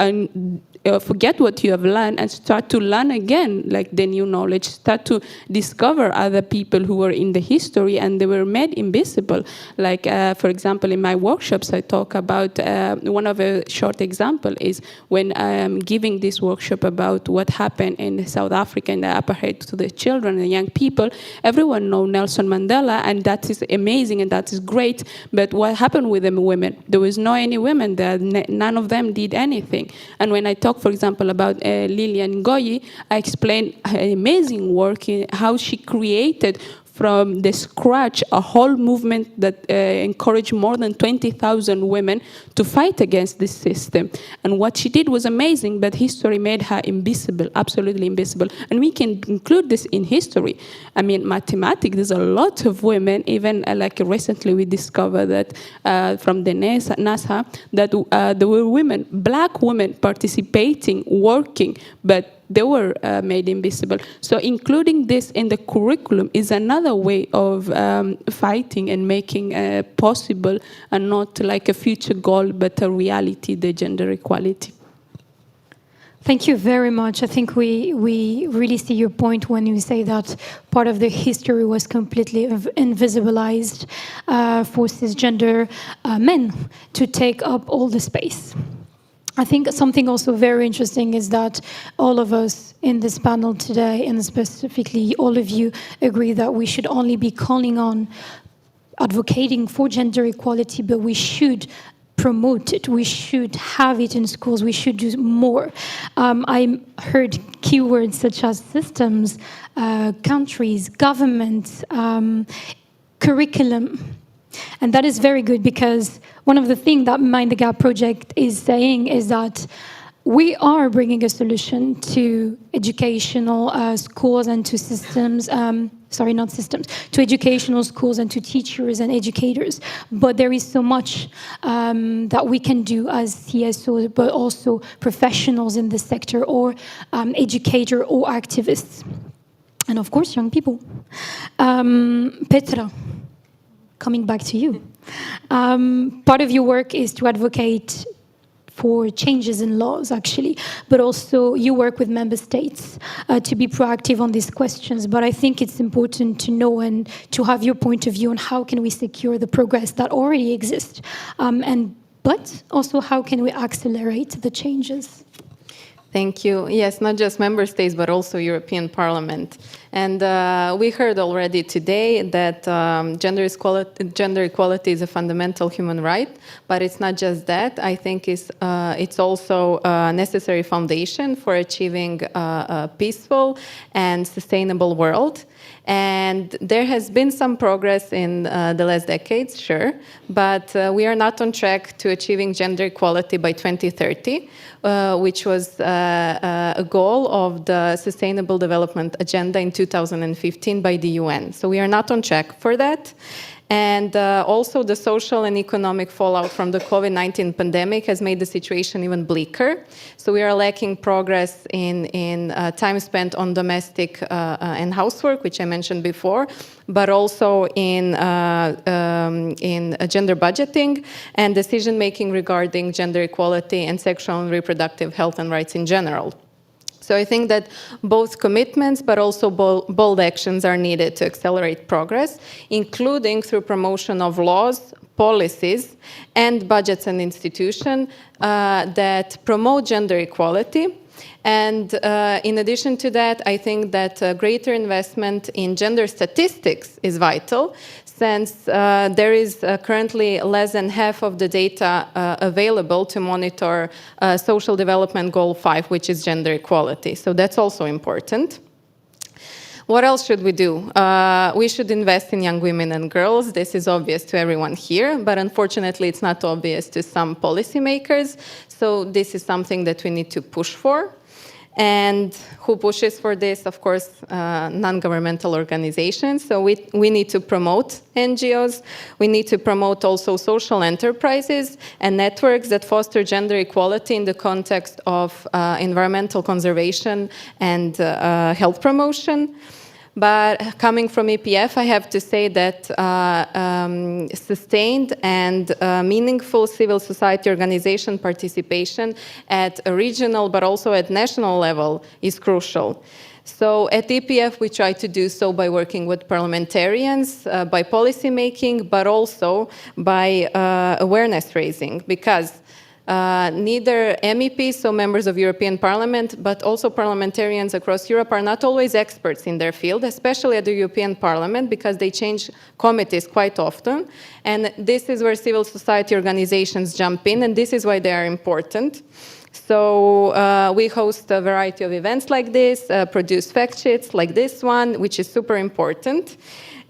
forget what you have learned and start to learn again, like the new knowledge. Start to discover other people who were in the history and they were made invisible. Like, for example, in my workshops, I talk about one of a short example is when I'm giving this workshop about what happened in South Africa in the apartheid to the children and young people. Everyone knows Nelson Mandela, and that is amazing and that is great. But what happened with the women? There was no any women there. None of them did anything. And when I talk, for example, about Lilian Ngoyi, I explained her amazing work in how she created from the scratch a whole movement that encouraged more than 20,000 women to fight against this system. And what she did was amazing, but history made her invisible, absolutely invisible. And we can include this in history. I mean, mathematics, there's a lot of women, even like recently we discovered that from the NASA, that there were women, black women participating, working, but they were made invisible. So including this in the curriculum is another way of fighting and making possible, and not like a future goal, but a reality, the gender equality. Thank you very much. I think we really see your point when you say that part of the history was completely invisibilized for cisgender men to take up all the space. I think something also very interesting is that all of us in this panel today, and specifically all of you, agree that we should only be calling on advocating for gender equality, but we should promote it. We should have it in schools. We should do more. I heard keywords such as systems, countries, governments, curriculum. And that is very good, because one of the things that Mind the Gap project is saying is that we are bringing a solution to educational schools and to systems, to educational schools and to teachers and educators. But there is so much that we can do as CSOs, but also professionals in the sector, or educators or activists. And of course, young people. Petra, coming back to you. Part of your work is to advocate for changes in laws, actually, but also you work with member states to be proactive on these questions. But I think it's important to know and to have your point of view on how can we secure the progress that already exists, but also how can we accelerate the changes. Thank you. Yes, not just member states, but also European Parliament. And we heard already today that gender equality is a fundamental human right, but it's not just that. I think it's also a necessary foundation for achieving a peaceful and sustainable world. And there has been some progress in the last decades, sure, but we are not on track to achieving gender equality by 2030, which was a goal of the Sustainable Development Agenda in 2015 by the UN. So we are not on track for that. And also the social and economic fallout from the COVID-19 pandemic has made the situation even bleaker. So we are lacking progress in time spent on domestic and housework, which I mentioned before, but also in gender budgeting and decision-making regarding gender equality and sexual and reproductive health and rights in general. So I think that both commitments, but also bold actions are needed to accelerate progress, including through promotion of laws, policies, and budgets and institutions that promote gender equality. And in addition to that, I think that greater investment in gender statistics is vital, since there is currently less than half of the data available to monitor Social Development Goal 5, which is gender equality. So that's also important. What else should we do? We should invest in young women and girls. This is obvious to everyone here, but unfortunately it's not obvious to some policymakers. So this is something that we need to push for. And who pushes for this? Of course, non-governmental organizations. So we need to promote NGOs. We need to promote also social enterprises and networks that foster gender equality in the context of environmental conservation and health promotion. But coming from EPF, I have to say that sustained and meaningful civil society organization participation at a regional but also at national level is crucial. So at EPF, we try to do so by working with parliamentarians, by policy making, but also by awareness raising, because neither MEPs, so members of European Parliament, but also parliamentarians across Europe are not always experts in their field, especially at the European Parliament, because they change committees quite often. And this is where civil society organizations jump in, and this is why they are important. So we host a variety of events like this, produce fact sheets like this one, which is super important,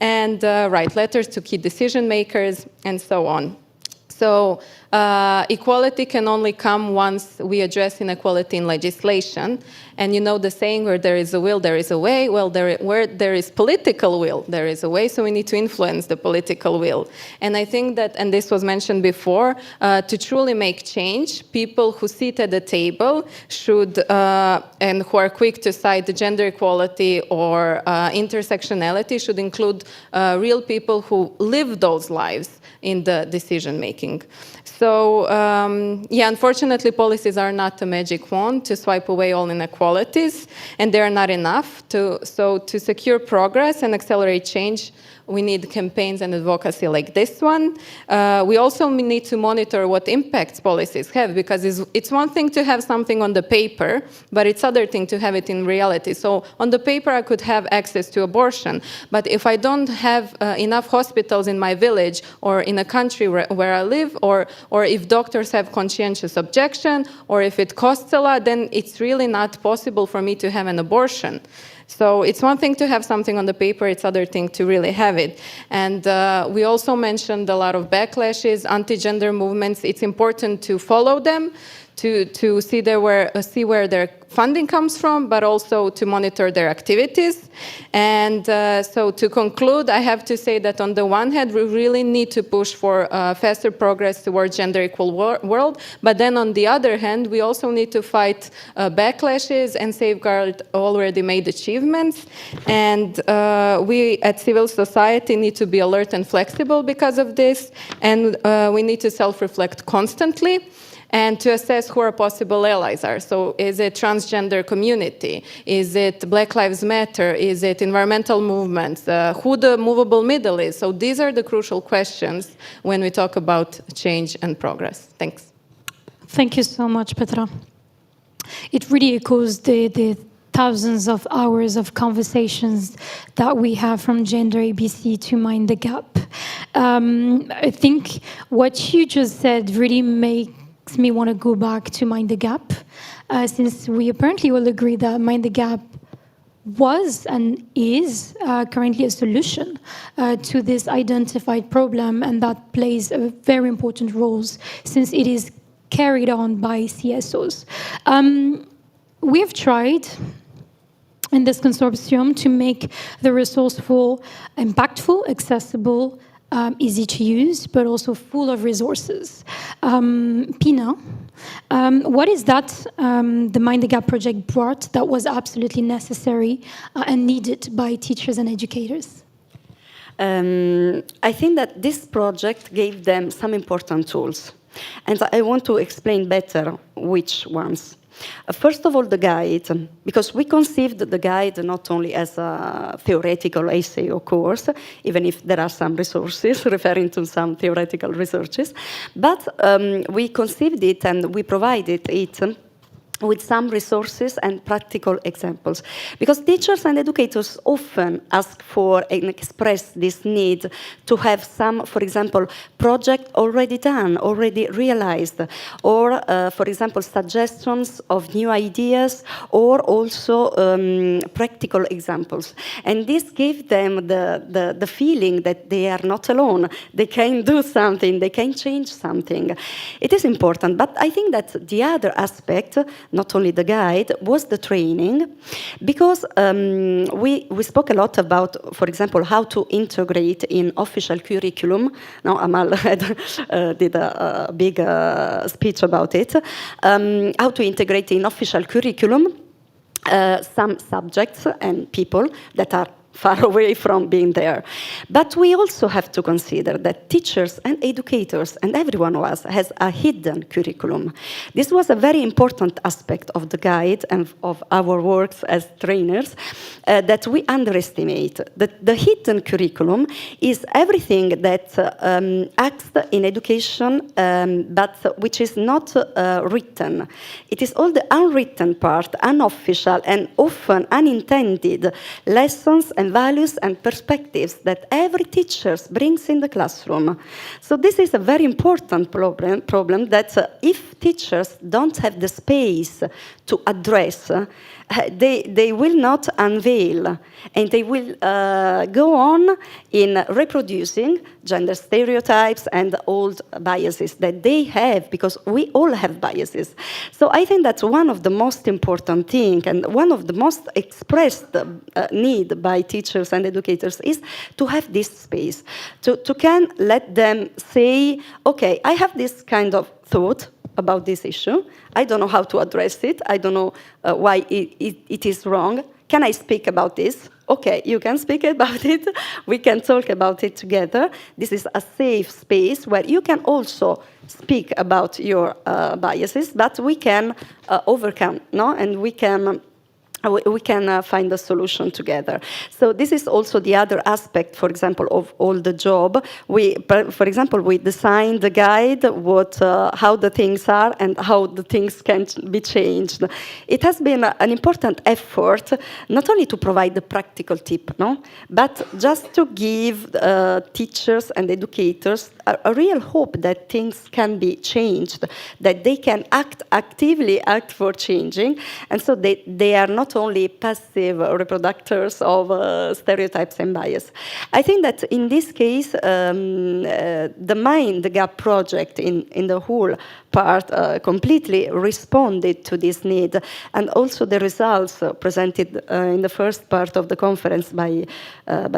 and write letters to key decision makers, and so on. So equality can only come once we address inequality in legislation. And you know the saying, where there is a will, there is a way. Well, where there is political will, there is a way. So we need to influence the political will. And I think that, and this was mentioned before, to truly make change, people who sit at the table should, and who are quick to cite gender equality or intersectionality, should include real people who live those lives in the decision making. So, yeah, unfortunately, policies are not a magic wand to swipe away all inequalities, and they are not enough. So to secure progress and accelerate change, we need campaigns and advocacy like this one. We also need to monitor what impacts policies have, because it's one thing to have something on the paper, but it's other thing to have it in reality. So on the paper, I could have access to abortion, but if I don't have enough hospitals in my village or in a country where I live, or if doctors have conscientious objection, or if it costs a lot, then it's really not possible for me to have an abortion. So it's one thing to have something on the paper, it's other thing to really have it. And we also mentioned a lot of backlashes, anti-gender movements. It's important to follow them, to see where their funding comes from, but also to monitor their activities. And so to conclude, I have to say that on the one hand, we really need to push for faster progress towards gender equal world, but then on the other hand, we also need to fight backlashes and safeguard already made achievements. And we at civil society need to be alert and flexible because of this, and we need to self-reflect constantly, and to assess who our possible allies are. So is it transgender community? Is it Black Lives Matter? Is it environmental movements? Who the movable middle is? So these are the crucial questions when we talk about change and progress. Thanks. Thank you so much, Petra. It really echoes the thousands of hours of conversations that we have from Gender ABC to Mind the Gap. I think what you just said really makes me want to go back to Mind the Gap, since we apparently all agree that Mind the Gap was and is currently a solution to this identified problem, and that plays a very important role since it is carried on by CSOs. We have tried in this consortium to make the resourceful impactful, accessible, easy to use, but also full of resources. Pina, what is that the Mind the Gap project brought that was absolutely necessary and needed by teachers and educators? I think that this project gave them some important tools, and I want to explain better which ones. First of all, the guide, because we conceived the guide not only as a theoretical essay or course, even if there are some resources referring to some theoretical researches, but we conceived it and we provided it with some resources and practical examples. Because teachers and educators often ask for and express this need to have some, for example, project already done, already realized, or, for example, suggestions of new ideas, or also practical examples. And this gives them the feeling that they are not alone. They can do something, they can change something. It is important, but I think that the other aspect, not only the guide, was the training, because we spoke a lot about, for example, how to integrate in official curriculum. Now Amal did a big speech about it, how to integrate in official curriculum some subjects and people that are far away from being there. But we also have to consider that teachers and educators and everyone of us has a hidden curriculum. This was a very important aspect of the guide and of our works as trainers that we underestimate. The hidden curriculum is everything that acts in education, but which is not written. It is all the unwritten part, unofficial and often unintended lessons and and values and perspectives that every teacher brings in the classroom. So this is a very important problem that if teachers don't have the space to address, they will not unveil, and they will go on in reproducing gender stereotypes and old biases that they have, because we all have biases. So I think that's one of the most important things, and one of the most expressed need by teachers and educators is to have this space, to can let them say, okay, I have this kind of thought about this issue. I don't know how to address it. I don't know why it is wrong. Can I speak about this? Okay, you can speak about it. We can talk about it together. This is a safe space where you can also speak about your biases, but we can overcome, no? And we can find a solution together. So this is also the other aspect, for example, of all the job. For example, we designed the guide, how the things are and how the things can be changed. It has been an important effort, not only to provide the practical tip, no, but just to give teachers and educators a real hope that things can be changed, that they can actively act for changing, and so they are not only passive reproductors of stereotypes and bias. I think that in this case, the Mind Gap project in the whole part completely responded to this need, and also the results presented in the first part of the conference by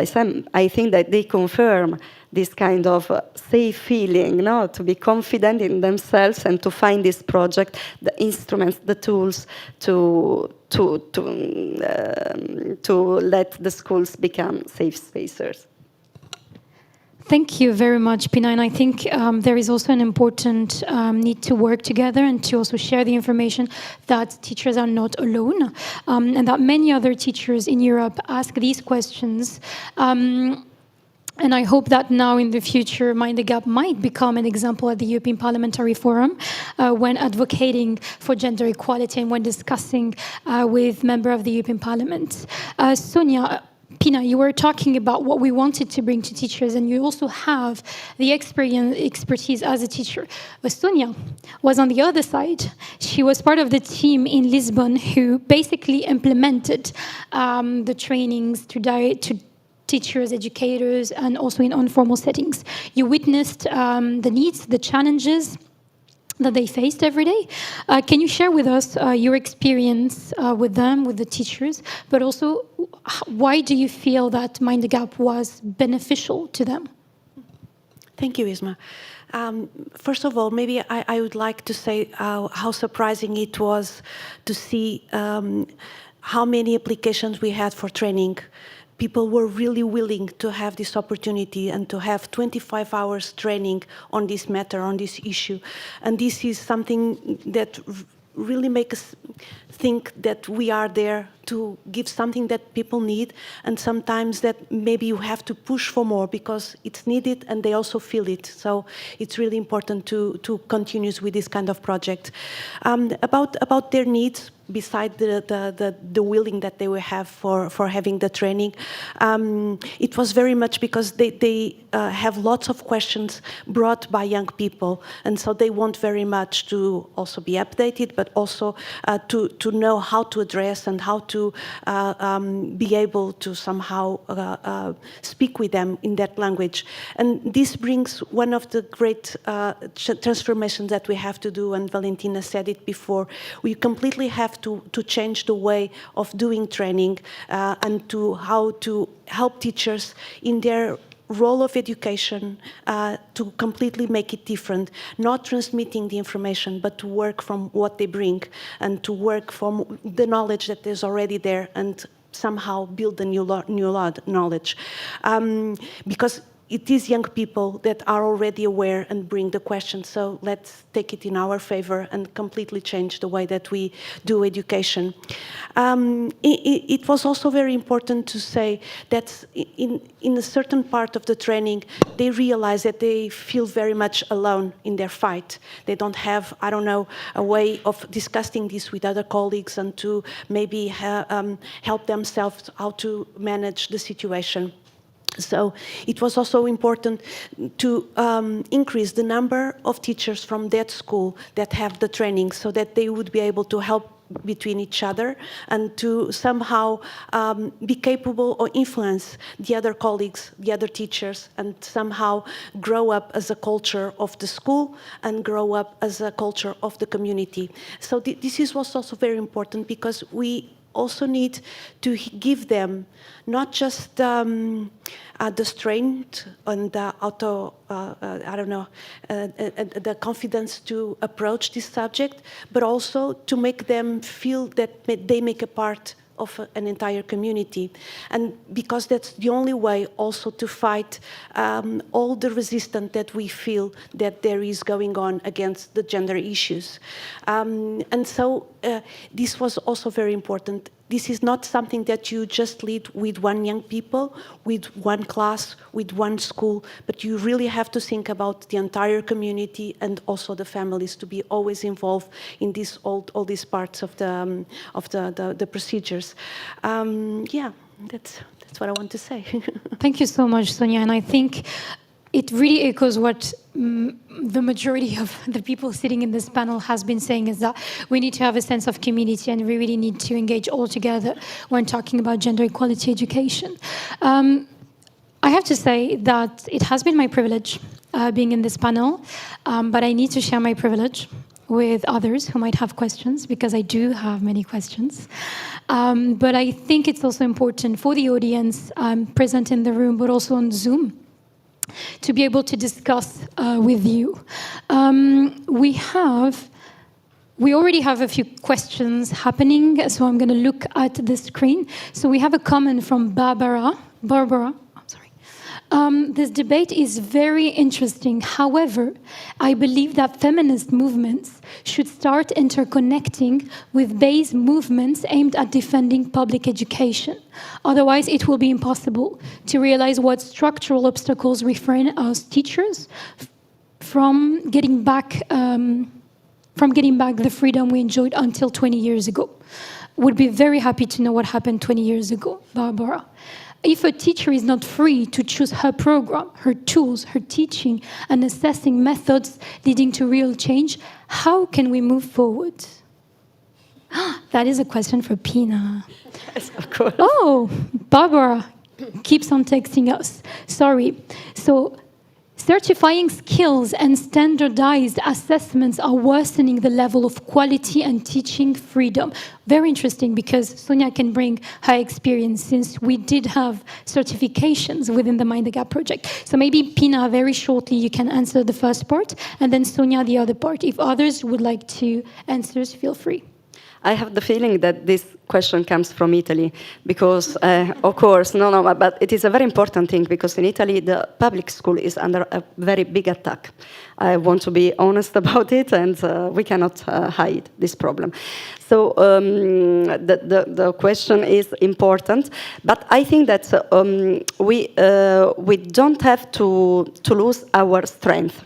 Sam, I think that they confirm this kind of safe feeling, no? To be confident in themselves and to find this project, the instruments, the tools to let the schools become safe spaces. Thank you very much, Pina. And I think there is also an important need to work together and to also share the information that teachers are not alone, and that many other teachers in Europe ask these questions. And I hope that now in the future, Mind the Gap might become an example at the European Parliamentary Forum when advocating for gender equality and when discussing with members of the European Parliament. Sonia, Pina, you were talking about what we wanted to bring to teachers, and you also have the expertise as a teacher. But Sonia was on the other side. She was part of the team in Lisbon who basically implemented the trainings to teachers, educators, and also in informal settings. You witnessed the needs, the challenges that they faced every day. Can you share with us your experience with them, with the teachers, but also why do you feel that Mind the Gap was beneficial to them? Thank you, Isma. First of all, maybe I would like to say how surprising it was to see how many applications we had for training. People were really willing to have this opportunity and to have 25 hours training on this matter, on this issue. And this is something that really makes us think that we are there to give something that people need, and sometimes that maybe you have to push for more because it's needed and they also feel it. So it's really important to continue with this kind of project. About their needs, beside the willing that they will have for having the training, it was very much because they have lots of questions brought by young people, and so they want very much to also be updated, but also to know how to address and how to be able to somehow speak with them in that language. And this brings one of the great transformations that we have to do, and Valentina said it before. We completely have to change the way of doing training and to how to help teachers in their role of education to completely make it different, not transmitting the information, but to work from what they bring and to work from the knowledge that is already there and somehow build a new knowledge. Because it is young people that are already aware and bring the questions. So let's take it in our favor and completely change the way that we do education. It was also very important to say that in a certain part of the training, they realize that they feel very much alone in their fight. They don't have, I don't know, a way of discussing this with other colleagues and to maybe help themselves how to manage the situation. So it was also important to increase the number of teachers from that school that have the training so that they would be able to help between each other and to somehow be capable or influence the other colleagues, the other teachers, and somehow grow up as a culture of the school and grow up as a culture of the community. So this was also very important because we also need to give them not just the strength and the the confidence to approach this subject, but also to make them feel that they make a part of an entire community. And because that's the only way also to fight all the resistance that we feel that there is going on against the gender issues. And so this was also very important. This is not something that you just lead with one young people, with one class, with one school, but you really have to think about the entire community and also the families to be always involved in all these parts of the procedures. Yeah, that's what I want to say. Thank you so much, Sonia. And I think it really echoes what the majority of the people sitting in this panel has been saying, is that we need to have a sense of community and we really need to engage all together when talking about gender equality education. I have to say that it has been my privilege being in this panel, but I need to share my privilege with others who might have questions, because I do have many questions. But I think it's also important for the audience present in the room, but also on Zoom, to be able to discuss with you. We already have a few questions happening, so I'm going to look at the screen. So we have a comment from Barbara. This debate is very interesting. However, I believe that feminist movements should start interconnecting with base movements aimed at defending public education. Otherwise, it will be impossible to realize what structural obstacles refrain us teachers from getting back the freedom we enjoyed until 20 years ago. Would be very happy to know what happened 20 years ago, Barbara. If a teacher is not free to choose her program, her tools, her teaching, and assessing methods leading to real change, how can we move forward? That is a question for Pina. Yes, of course. Oh, Barbara keeps on texting us. Sorry. So, certifying skills and standardized assessments are worsening the level of quality and teaching freedom. Very interesting, because Sonia can bring her experience, since we did have certifications within the Mind the Gap project. So maybe, Pina, very shortly, you can answer the first part, and then Sonia, the other part. If others would like to answer, feel free. I have the feeling that this question comes from Italy because, of course, but it is a very important thing, because in Italy, the public school is under a very big attack. I want to be honest about it, and we cannot hide this problem. So the question is important, but I think that we don't have to lose our strength.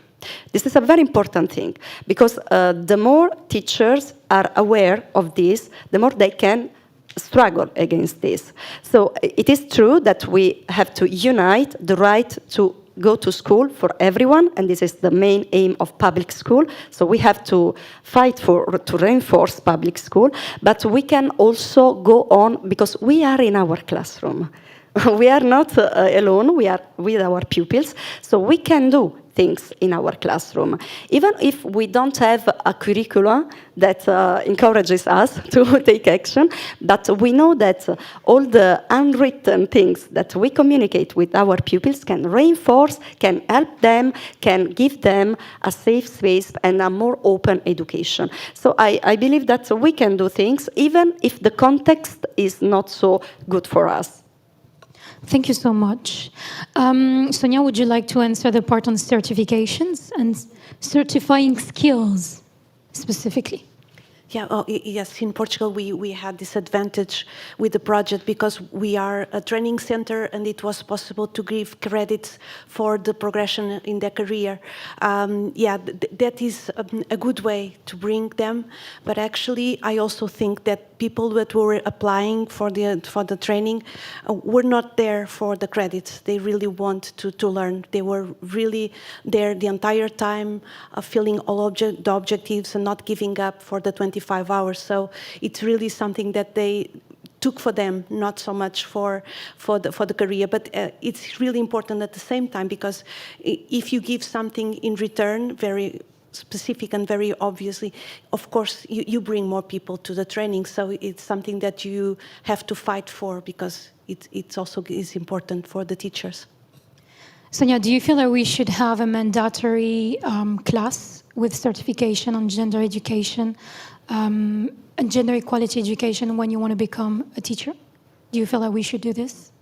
This is a very important thing, because the more teachers are aware of this, the more they can struggle against this. So it is true that we have to unite the right to go to school for everyone, and this is the main aim of public school. So we have to fight to reinforce public school, but we can also go on, because we are in our classroom. We are not alone, we are with our pupils, so we can do things in our classroom. Even if we don't have a curriculum that encourages us to take action, but we know that all the unwritten things that we communicate with our pupils can reinforce, can help them, can give them a safe space and a more open education. So I believe that we can do things, even if the context is not so good for us. Thank you so much. Sonia, would you like to answer the part on certifications and certifying skills specifically? Yeah, yes, in Portugal we had this advantage with the project because we are a training center and it was possible to give credits for the progression in their career. That is a good way to bring them, but actually I also think that people that were applying for the training were not there for the credits. They really want to learn. They were really there the entire time, filling all the objectives and not giving up for the 25 hours. So it's really something that they took for them, not so much for the career. But it's really important at the same time, because if you give something in return, very specific and very obviously, of course, you bring more people to the training. So it's something that you have to fight for, because it's also is important for the teachers. Sonia, do you feel that we should have a mandatory class with certification on gender education and gender equality education when you want to become a teacher? Do you feel that we should do this?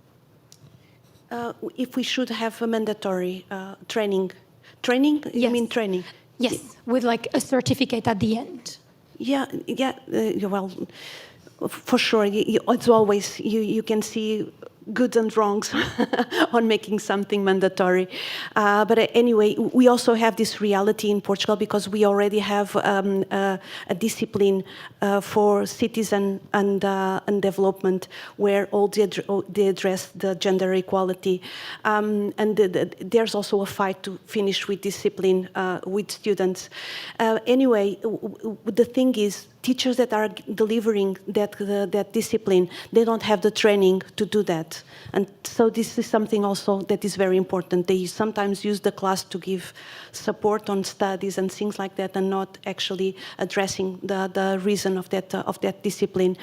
If we should have a mandatory training. Training? You mean training? Yes, with like a certificate at the end. Well, for sure. It's always, you can see goods and wrongs on making something mandatory. But anyway, we also have this reality in Portugal because we already have a discipline for citizen and development where they address the gender equality. And there's also a fight to finish with discipline with students. Anyway, the thing is, teachers that are delivering that discipline, they don't have the training to do that. And so this is something also that is very important. They sometimes use the class to give support on studies and things like that, and not actually addressing the reason of that discipline.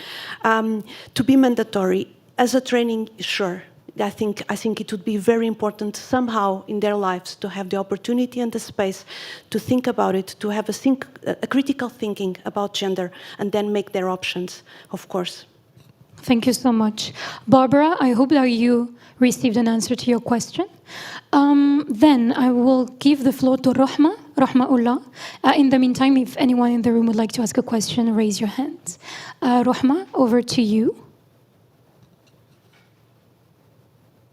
To be mandatory as a training, sure. I think it would be very important somehow in their lives to have the opportunity and the space to think about it, to have a critical thinking about gender, and then make their options, of course. Thank you so much. Barbara, I hope that you received an answer to your question. Then I will give the floor to Rahma. In the meantime, if anyone in the room would like to ask a question, raise your hand. Rahma, over to you.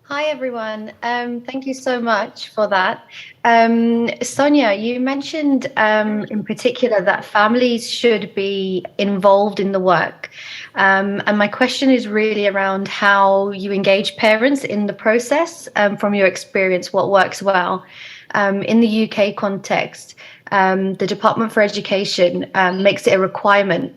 Hi, everyone. Thank you so much for that. Sonia, you mentioned in particular that families should be involved in the work. And my question is really around how you engage parents in the process. From your experience, what works well? In the UK context, the Department for Education makes it a requirement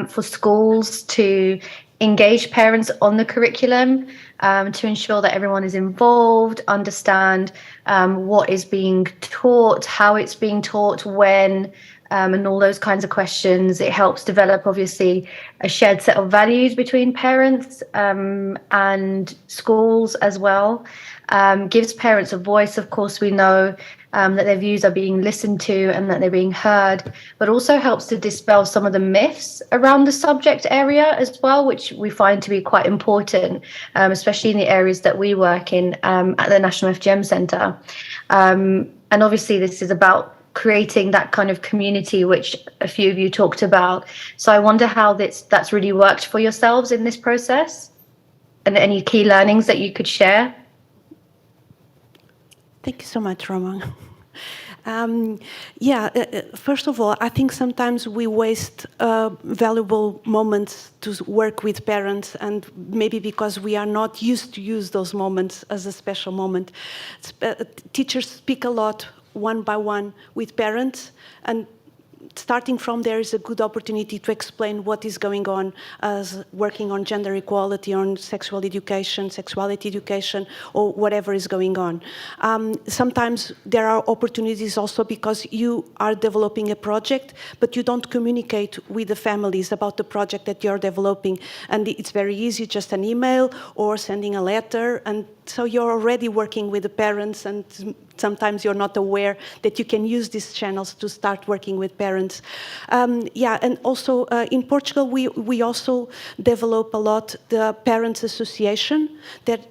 for schools to engage parents on the curriculum, to ensure that everyone is involved, understand what is being taught, how it's being taught, when, and all those kinds of questions. It helps develop, obviously, a shared set of values between parents and schools as well. Gives parents a voice. Of course, we know that their views are being listened to and that they're being heard, but also helps to dispel some of the myths around the subject area as well, which we find to be quite important, especially in the areas that we work in at the National FGM Centre. And obviously this is about creating that kind of community, which a few of you talked about. So I wonder how that's really worked for yourselves in this process, and any key learnings that you could share. Thank you so much, Roman. First of all, I think sometimes we waste valuable moments to work with parents, and maybe because we are not used to use those moments as a special moment. Teachers speak a lot one by one with parents, and starting from there is a good opportunity to explain what is going on as working on gender equality, on sexuality education, or whatever is going on. Sometimes there are opportunities also because you are developing a project, but you don't communicate with the families about the project that you're developing. And it's very easy, just an email or sending a letter, and so you're already working with the parents, and sometimes you're not aware that you can use these channels to start working with parents. Yeah, and also in Portugal, we also develop a lot the Parents Association that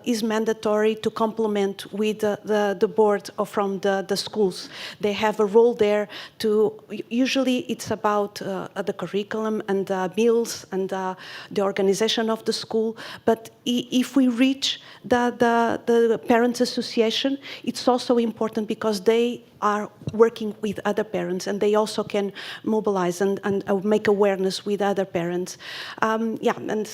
is mandatory to complement with the board from the schools. They have a role there to, usually it's about the curriculum and the meals and the organization of the school, but if we reach the Parents Association, it's also important because they are working with other parents and they also can mobilize and make awareness with other parents. Yeah, and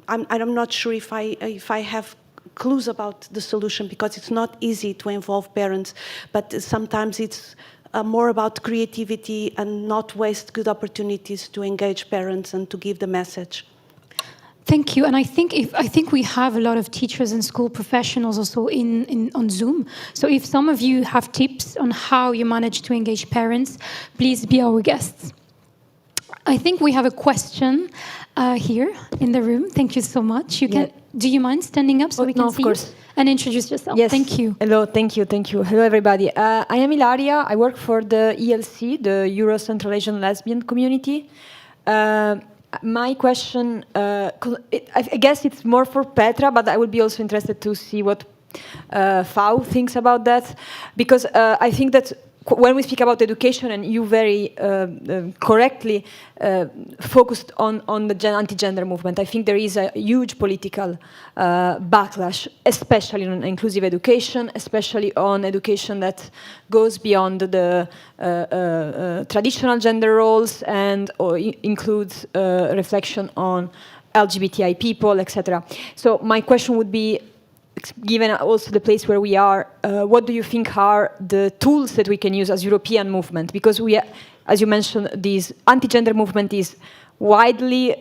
I'm not sure if I have clues about the solution because it's not easy to involve parents, but sometimes it's more about creativity and not waste good opportunities to engage parents and to give the message. Thank you, and I think we have a lot of teachers and school professionals also on Zoom. So if some of you have tips on how you manage to engage parents, please be our guests. I think we have a question here in the room. Thank you so much. You can. Do you mind standing up so we can see you? And introduce yourself. Yes. Thank you. Hello, thank you. Hello, everybody. I am Ilaria. I work for the ELC, the Euro Central Asian Lesbian Community. My question, I guess it's more for Petra, but I would be also interested to see what Fau thinks about that, because I think that when we speak about education, and you very correctly focused on the anti-gender movement, I think there is a huge political backlash, especially on inclusive education, especially on education that goes beyond the traditional gender roles and includes reflection on LGBTI people, etc. So my question would be, given also the place where we are, what do you think are the tools that we can use as European movement? Because we, as you mentioned, this anti-gender movement is widely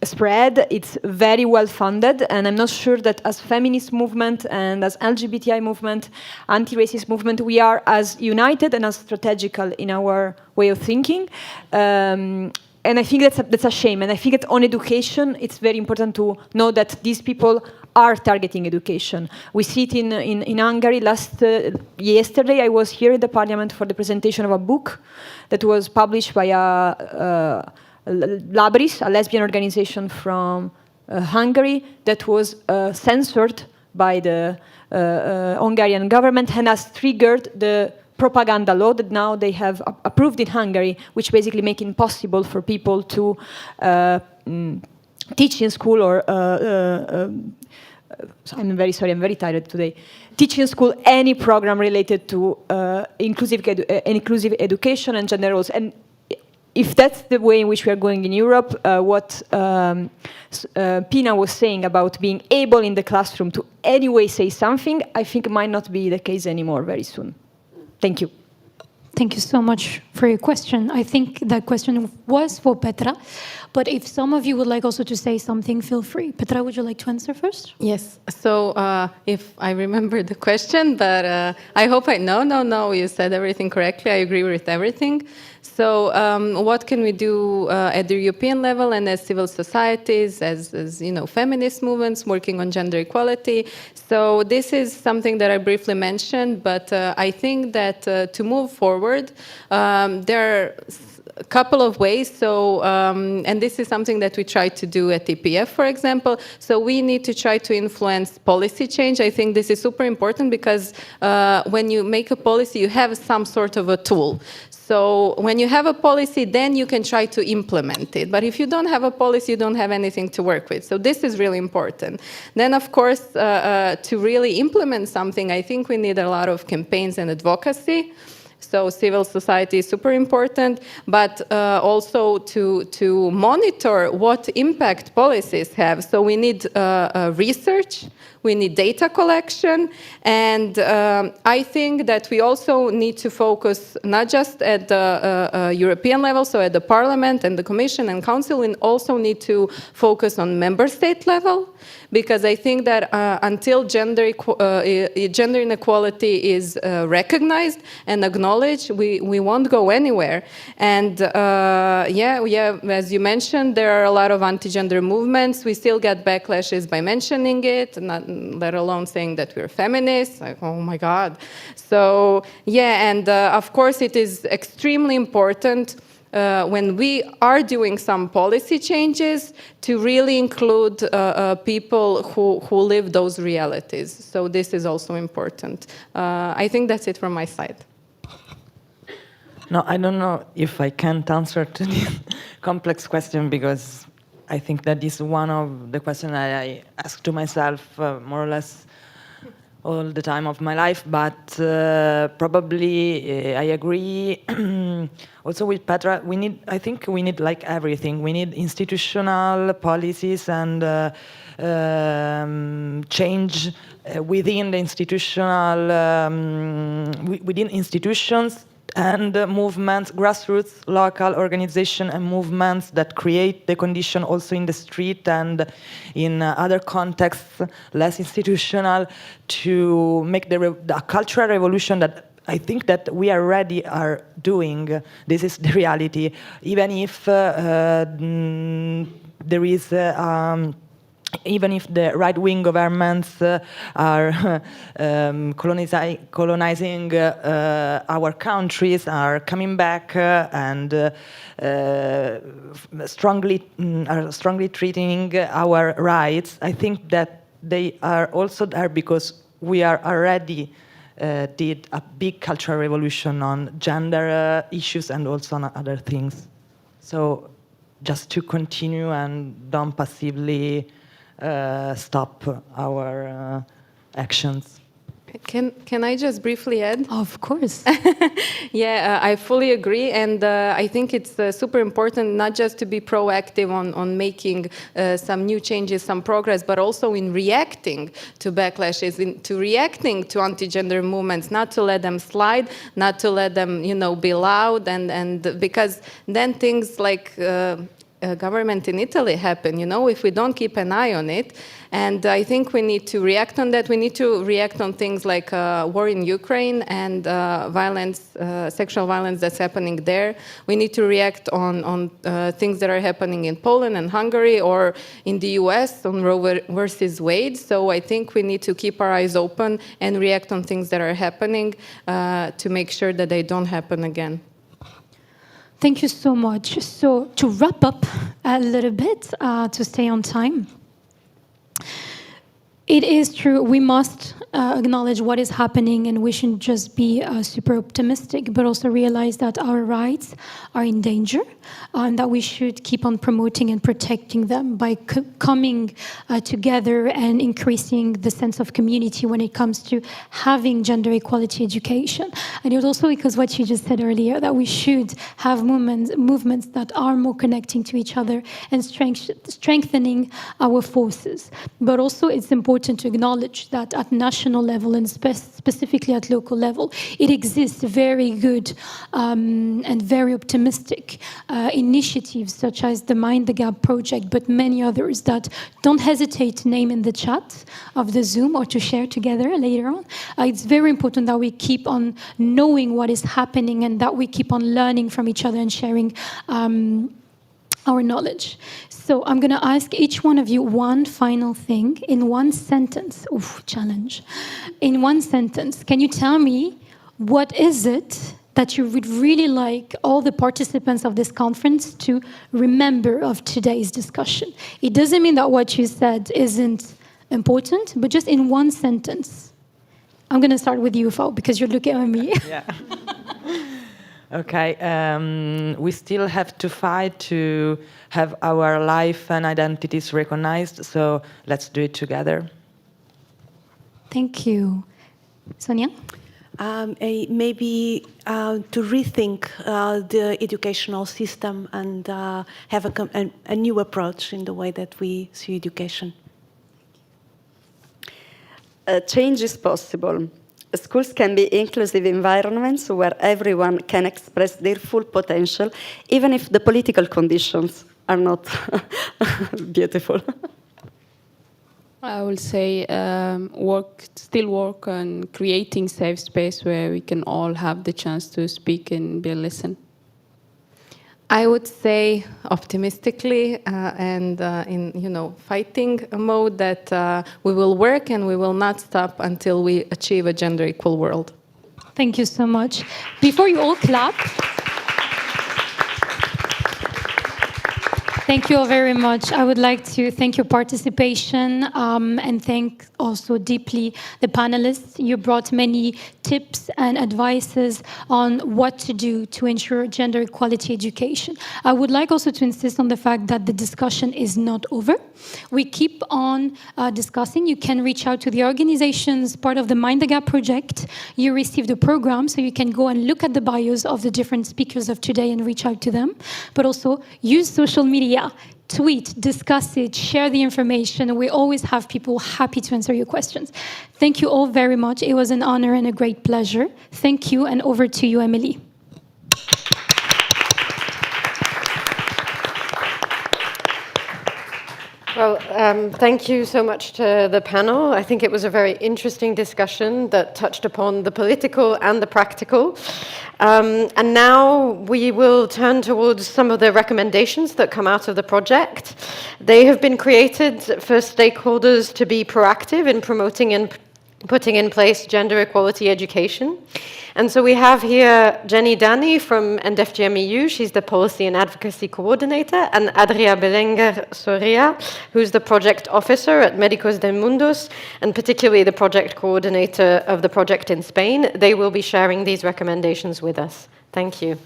spread, it's very well funded, and I'm not sure that as feminist movement and as LGBTI movement, anti-racist movement, we are as united and as strategical in our way of thinking. And I think that's a shame. And I think that on education, it's very important to know that these people are targeting education. We see it in Hungary. Yesterday, I was here in the parliament for the presentation of a book that was published by Labris, a lesbian organization from Hungary, that was censored by the Hungarian government and has triggered the propaganda law that now they have approved in Hungary, which basically make it impossible for people to teach in school or I'm very sorry, I'm very tired today. Teach in school any program related to inclusive education and gender roles. And if that's the way in which we are going in Europe, what Pina was saying about being able in the classroom to anyway say something, I think might not be the case anymore very soon. Thank you. Thank you so much for your question. I think that question was for Petra, but if some of you would like also to say something, feel free. Petra, would you like to answer first? Yes. So if I remember the question, but I hope I No, you said everything correctly. I agree with everything. So what can we do at the European level and as civil societies, as you know, feminist movements working on gender equality? So this is something that I briefly mentioned, but I think that to move forward, there are a couple of ways. So, and this is something that we try to do at EPF, for example. So we need to try to influence policy change. I think this is super important because when you make a policy, you have some sort of a tool. So when you have a policy, then you can try to implement it. But if you don't have a policy, you don't have anything to work with. So this is really important. Then, of course, to really implement something, I think we need a lot of campaigns and advocacy. So civil society is super important, but also to monitor what impact policies have. So we need research, we need data collection, and I think that we also need to focus not just at the European level, so at the Parliament and the Commission and Council, we also need to focus on member state level, because I think that until gender inequality is recognized and acknowledged, we won't go anywhere. And as you mentioned, there are a lot of anti-gender movements. We still get backlashes by mentioning it, let alone saying that we're feminists. Like, oh my God. So yeah, and of course it is extremely important when we are doing some policy changes to really include people who live those realities. So this is also important. I think that's it from my side. No, I don't know if I can't answer to this complex question, because I think that is one of the questions I ask to myself more or less all the time of my life. But probably I agree also with Petra. I think we need like everything. We need institutional policies and change within the within institutions and movements, grassroots, local organization and movements that create the condition also in the street and in other contexts, less institutional, to make the cultural revolution that I think that we already are doing. This is the reality, even if there is even if the right-wing governments are colonizing our countries, are coming back and are strongly treating our rights, I think that they are also there because we are already did a big cultural revolution on gender issues and also on other things. So just to continue and don't passively stop our actions. Can I just briefly add? Of course. Yeah, I fully agree, and I think it's super important not just to be proactive on making some new changes, some progress, but also in reacting to backlashes, to reacting to anti-gender movements, not to let them slide, not to let them, be loud, and because then things like government in Italy happen, if we don't keep an eye on it. And I think we need to react on that. We need to react on things like war in Ukraine and violence, sexual violence that's happening there. We need to react on things that are happening in Poland and Hungary or in the US on Roe versus Wade. So I think we need to keep our eyes open and react on things that are happening to make sure that they don't happen again. Thank you so much. So to wrap up a little bit, to stay on time, it is true, we must acknowledge what is happening, and we shouldn't just be super optimistic, but also realize that our rights are in danger, and that we should keep on promoting and protecting them by coming together and increasing the sense of community when it comes to having gender equality education. And it was also because what you just said earlier, that we should have movements that are more connecting to each other and strengthening our forces. But also it's important to acknowledge that at national level and specifically at local level, it exists very good and very optimistic initiatives such as the Mind the Gap project, but many others that don't hesitate to name in the chat of the Zoom or to share together later on. It's very important that we keep on knowing what is happening and that we keep on learning from each other and sharing our knowledge. So I'm going to ask each one of you one final thing in one sentence. Oof, challenge. In one sentence, can you tell me what is it that you would really like all the participants of this conference to remember of today's discussion? It doesn't mean that what you said isn't important, but just in one sentence. I'm going to start with you, Fau, because you're looking at me. Yeah. Okay, we still have to fight to have our life and identities recognized, so let's do it together. Thank you. Sonia? Maybe to rethink the educational system and have a new approach in the way that we see education. Change is possible. Schools can be inclusive environments where everyone can express their full potential, even if the political conditions are not beautiful. I will say still work on creating safe space where we can all have the chance to speak and be listened. I would say optimistically and in fighting mode that we will work and we will not stop until we achieve a gender equal world. Thank you so much. Before you all clap, thank you all very much. I would like to thank your participation and thank also deeply the panelists. You brought many tips and advices on what to do to ensure gender equality education. I would like also to insist on the fact that the discussion is not over. We keep on discussing. You can reach out to the organizations part of the Mind the Gap project. You received a program, so you can go and look at the bios of the different speakers of today and reach out to them. But also use social media. Tweet, discuss it, share the information. We always have people happy to answer your questions. Thank you all very much. It was an honor and a great pleasure. Thank you, and over to you, Emily. Well, thank you so much to the panel. I think it was a very interesting discussion that touched upon the political and the practical. And now we will turn towards some of the recommendations that come out of the project. They have been created for stakeholders to be proactive in promoting and putting in place gender equality education. And so we have here Jenny Dani from End FGM EU. She's the Policy and Advocacy Coordinator, and Adria Belenguer Soria, who's the Project Officer at Medicos Del Mundo, and particularly the Project Coordinator of the project in Spain. They will be sharing these recommendations with us. Thank you.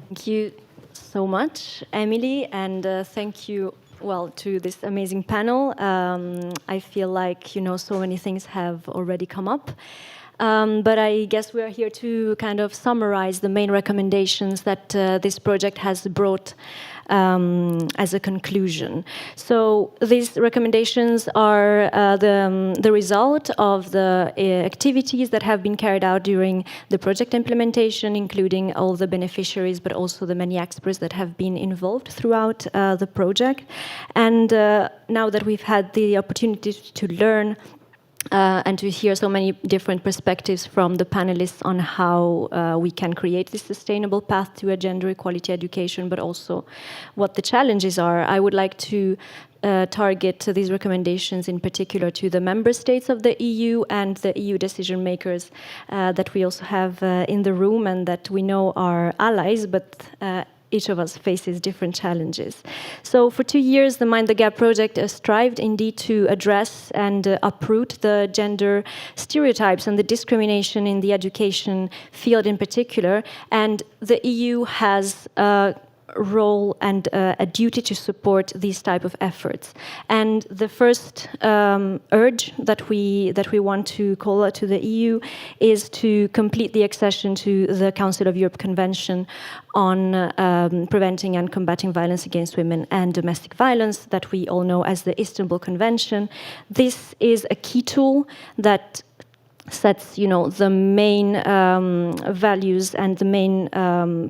Thank you so much, Emily, and thank you to this amazing panel. I feel like, so many things have already come up. But I guess we are here to kind of summarize the main recommendations that this project has brought as a conclusion. So these recommendations are the result of the activities that have been carried out during the project implementation, including all the beneficiaries, but also the many experts that have been involved throughout the project. And now that we've had the opportunity to learn and to hear so many different perspectives from the panelists on how we can create this sustainable path to a gender equality education, but also what the challenges are, I would like to target these recommendations in particular to the member states of the EU and the EU decision makers that we also have in the room and that we know are allies, but each of us faces different challenges. So for 2 years, the Mind the Gap project strived indeed to address and uproot the gender stereotypes and the discrimination in the education field in particular. And the EU has role and a duty to support these type of efforts. And the first urge that we want to call out to the EU is to complete the accession to the Council of Europe Convention on preventing and combating violence against women and domestic violence that we all know as the Istanbul Convention. This is a key tool that sets, the main values and the main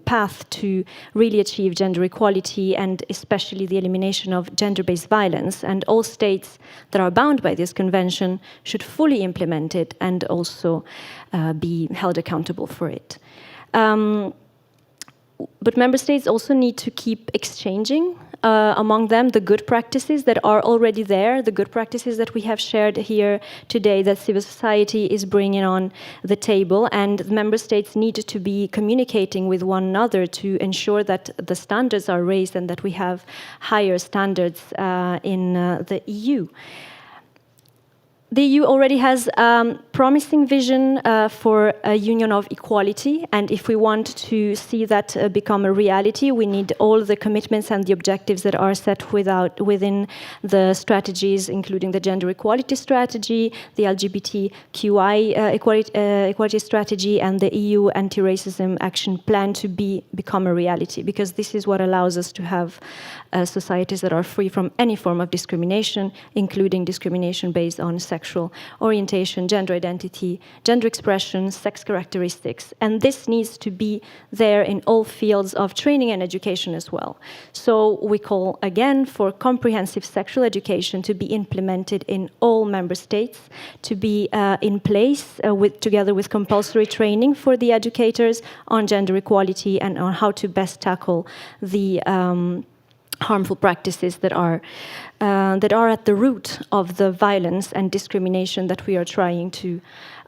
path to really achieve gender equality and especially the elimination of gender-based violence. And all states that are bound by this convention should fully implement it and also be held accountable for it. But member states also need to keep exchanging among them the good practices that are already there, the good practices that we have shared here today that civil society is bringing on the table, and member states need to be communicating with one another to ensure that the standards are raised and that we have higher standards in the EU. The EU already has a promising vision for a union of equality, and if we want to see that become a reality, we need all the commitments and the objectives that are set within the strategies, including the gender equality strategy, the LGBTQI equality strategy, and the EU anti-racism action plan to become a reality, because this is what allows us to have societies that are free from any form of discrimination, including discrimination based on sex sexual orientation, gender identity, gender expression, sex characteristics. And this needs to be there in all fields of training and education as well. So we call again for comprehensive sexual education to be implemented in all member states, to be in place together with compulsory training for the educators on gender equality and on how to best tackle the harmful practices that are at the root of the violence and discrimination that we are trying to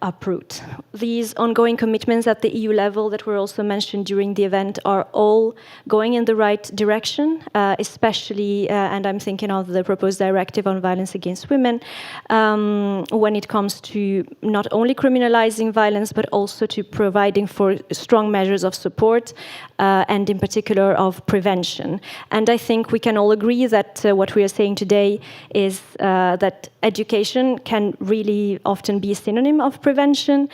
uproot. These ongoing commitments at the EU level that were also mentioned during the event are all going in the right direction, especially, and I'm thinking of the proposed directive on violence against women, when it comes to not only criminalizing violence, but also to providing for strong measures of support, and in particular of prevention. And I think we can all agree that what we are saying today is that education can really often be a synonym of prevention.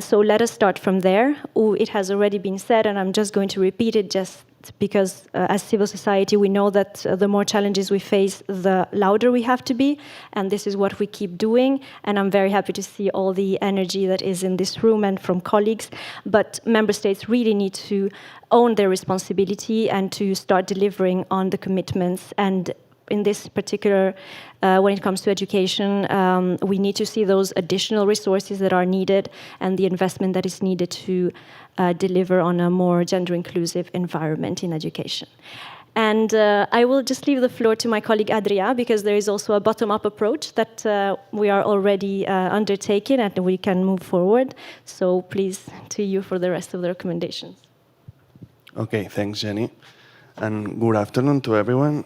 So let us start from there. It has already been said, and I'm just going to repeat it just because as civil society, we know that the more challenges we face, the louder we have to be. And this is what we keep doing. And I'm very happy to see all the energy that is in this room and from colleagues. But member states really need to own their responsibility and to start delivering on the commitments. And in this particular, when it comes to education, we need to see those additional resources that are needed and the investment that is needed to deliver on a more gender-inclusive environment in education. And I will just leave the floor to my colleague Adria, because there is also a bottom-up approach that we are already undertaking and we can move forward. So please, to you for the rest of the recommendations. Okay, thanks, Jenny. And good afternoon to everyone.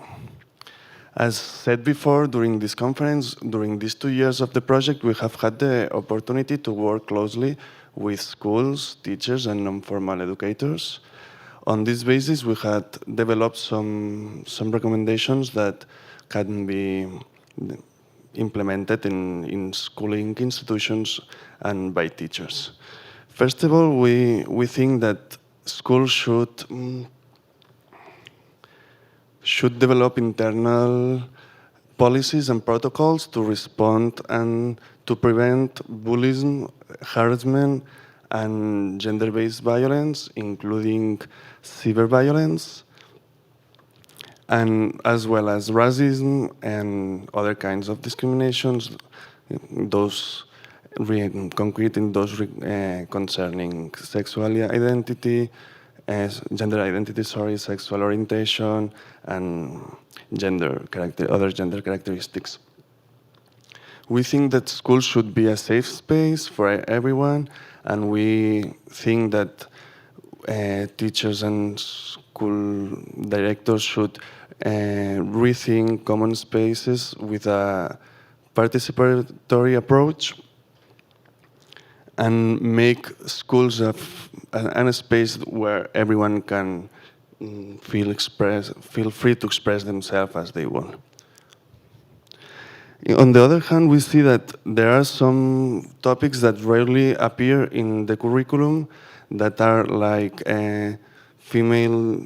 As said before, during this conference, during these 2 years of the project, we have had the opportunity to work closely with schools, teachers, and non-formal educators. On this basis, we had developed some recommendations that can be implemented in schooling institutions and by teachers. First of all, we think that schools should develop internal policies and protocols to respond and to prevent bullying, harassment, and gender-based violence, including cyberviolence, and as well as racism and other kinds of discriminations, those concrete in those concerning sexual identity, gender identity, sexual orientation, and other gender characteristics. We think that schools should be a safe space for everyone, and we think that teachers and school directors should rethink common spaces with a participatory approach and make schools a space where everyone can feel free to express themselves as they want. On the other hand, we see that there are some topics that rarely appear in the curriculum that are like female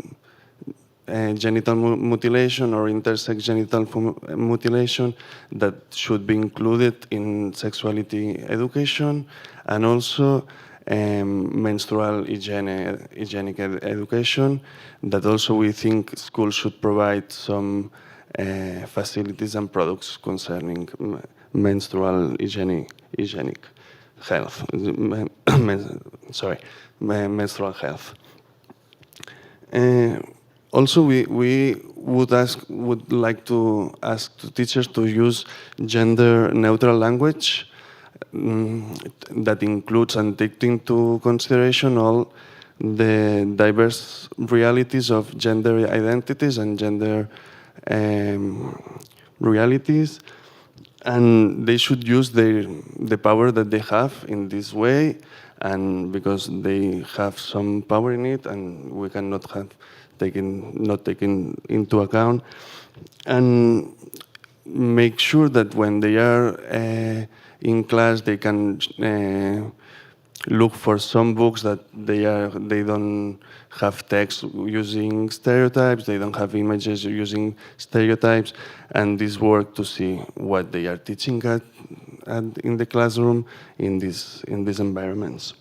genital mutilation or intersex genital mutilation that should be included in sexuality education, and also menstrual hygienic education that also we think schools should provide some facilities and products concerning menstrual hygienic health. Menstrual health. Also, we would like to ask the teachers to use gender-neutral language that includes and takes into consideration all the diverse realities of gender identities and gender realities, and they should use the power that they have in this way, and because they have some power in it, and we cannot have not taken into account, and make sure that when they are in class, they can look for some books that they don't have text using stereotypes, they don't have images using stereotypes, and this work to see what they are teaching in the classroom in these environments.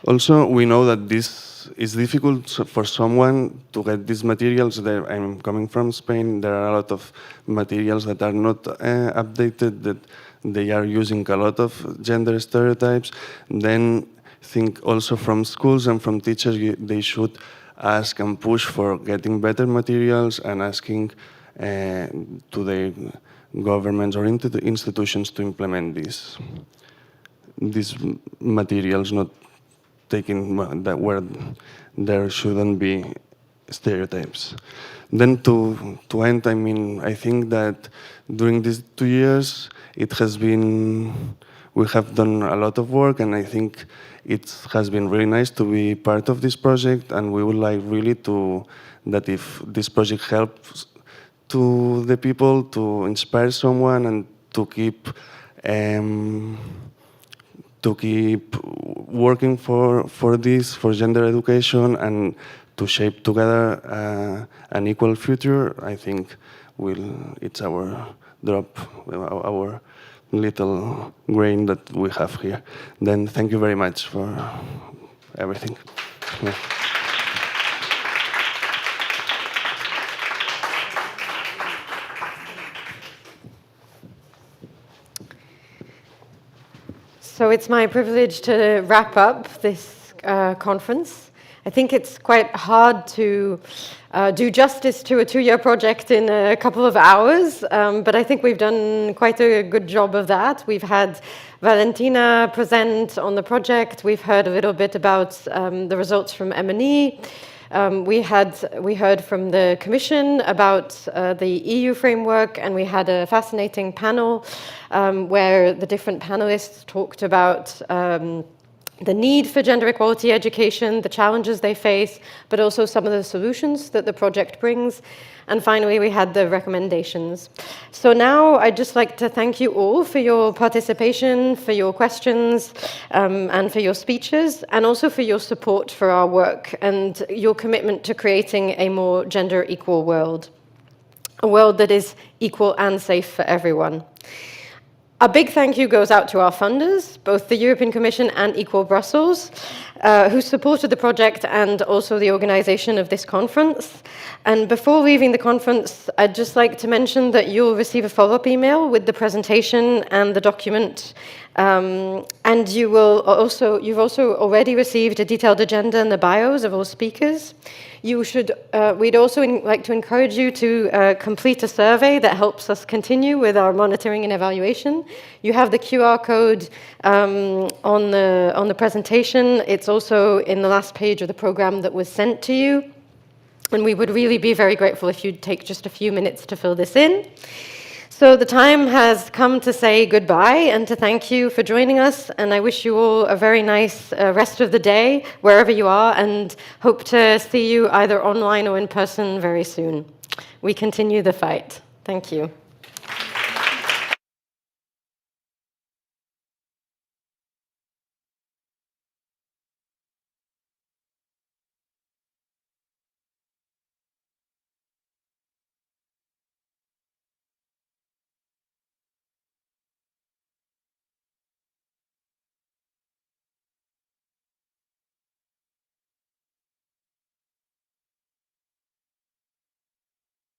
Also, we know that this is difficult for someone to get these materials. I'm coming from Spain. There are a lot of materials that are not updated, that they are using a lot of gender stereotypes. Then think also from schools and from teachers, they should ask and push for getting better materials and asking to the governments or into the institutions to implement these materials, not taking that where there shouldn't be stereotypes. Then to end, I mean, I think that during these 2 years, we have done a lot of work, and I think it has been really nice to be part of this project, and we would like really that if this project helps to the people, to inspire someone, and to keep working for this, for gender education, and to shape together an equal future. I think it's our drop, our little grain that we have here. Then thank you very much for everything. Yeah. So it's my privilege to wrap up this conference. I think it's quite hard to do justice to a 2-year project in a couple of hours, but I think we've done quite a good job of that. We've had Valentina present on the project. We've heard a little bit about the results from M&E. We heard from the Commission about the EU framework, and we had a fascinating panel where the different panelists talked about the need for gender equality education, the challenges they face, but also some of the solutions that the project brings. And finally, we had the recommendations. So now I'd just like to thank you all for your participation, for your questions, and for your speeches, and also for your support for our work and your commitment to creating a more gender equal world, a world that is equal and safe for everyone. A big thank you goes out to our funders, both the European Commission and Equal Brussels, who supported the project and also the organization of this conference. And before leaving the conference, I'd just like to mention that you'll receive a follow-up email with the presentation and the document. And you've also already received a detailed agenda and the bios of all speakers. We'd also like to encourage you to complete a survey that helps us continue with our monitoring and evaluation. You have the QR code on the presentation. It's also in the last page of the program that was sent to you. And we would really be very grateful if you'd take just a few minutes to fill this in. So the time has come to say goodbye and to thank you for joining us, and I wish you all a very nice rest of the day, wherever you are, and hope to see you either online or in person very soon. We continue the fight. Thank you.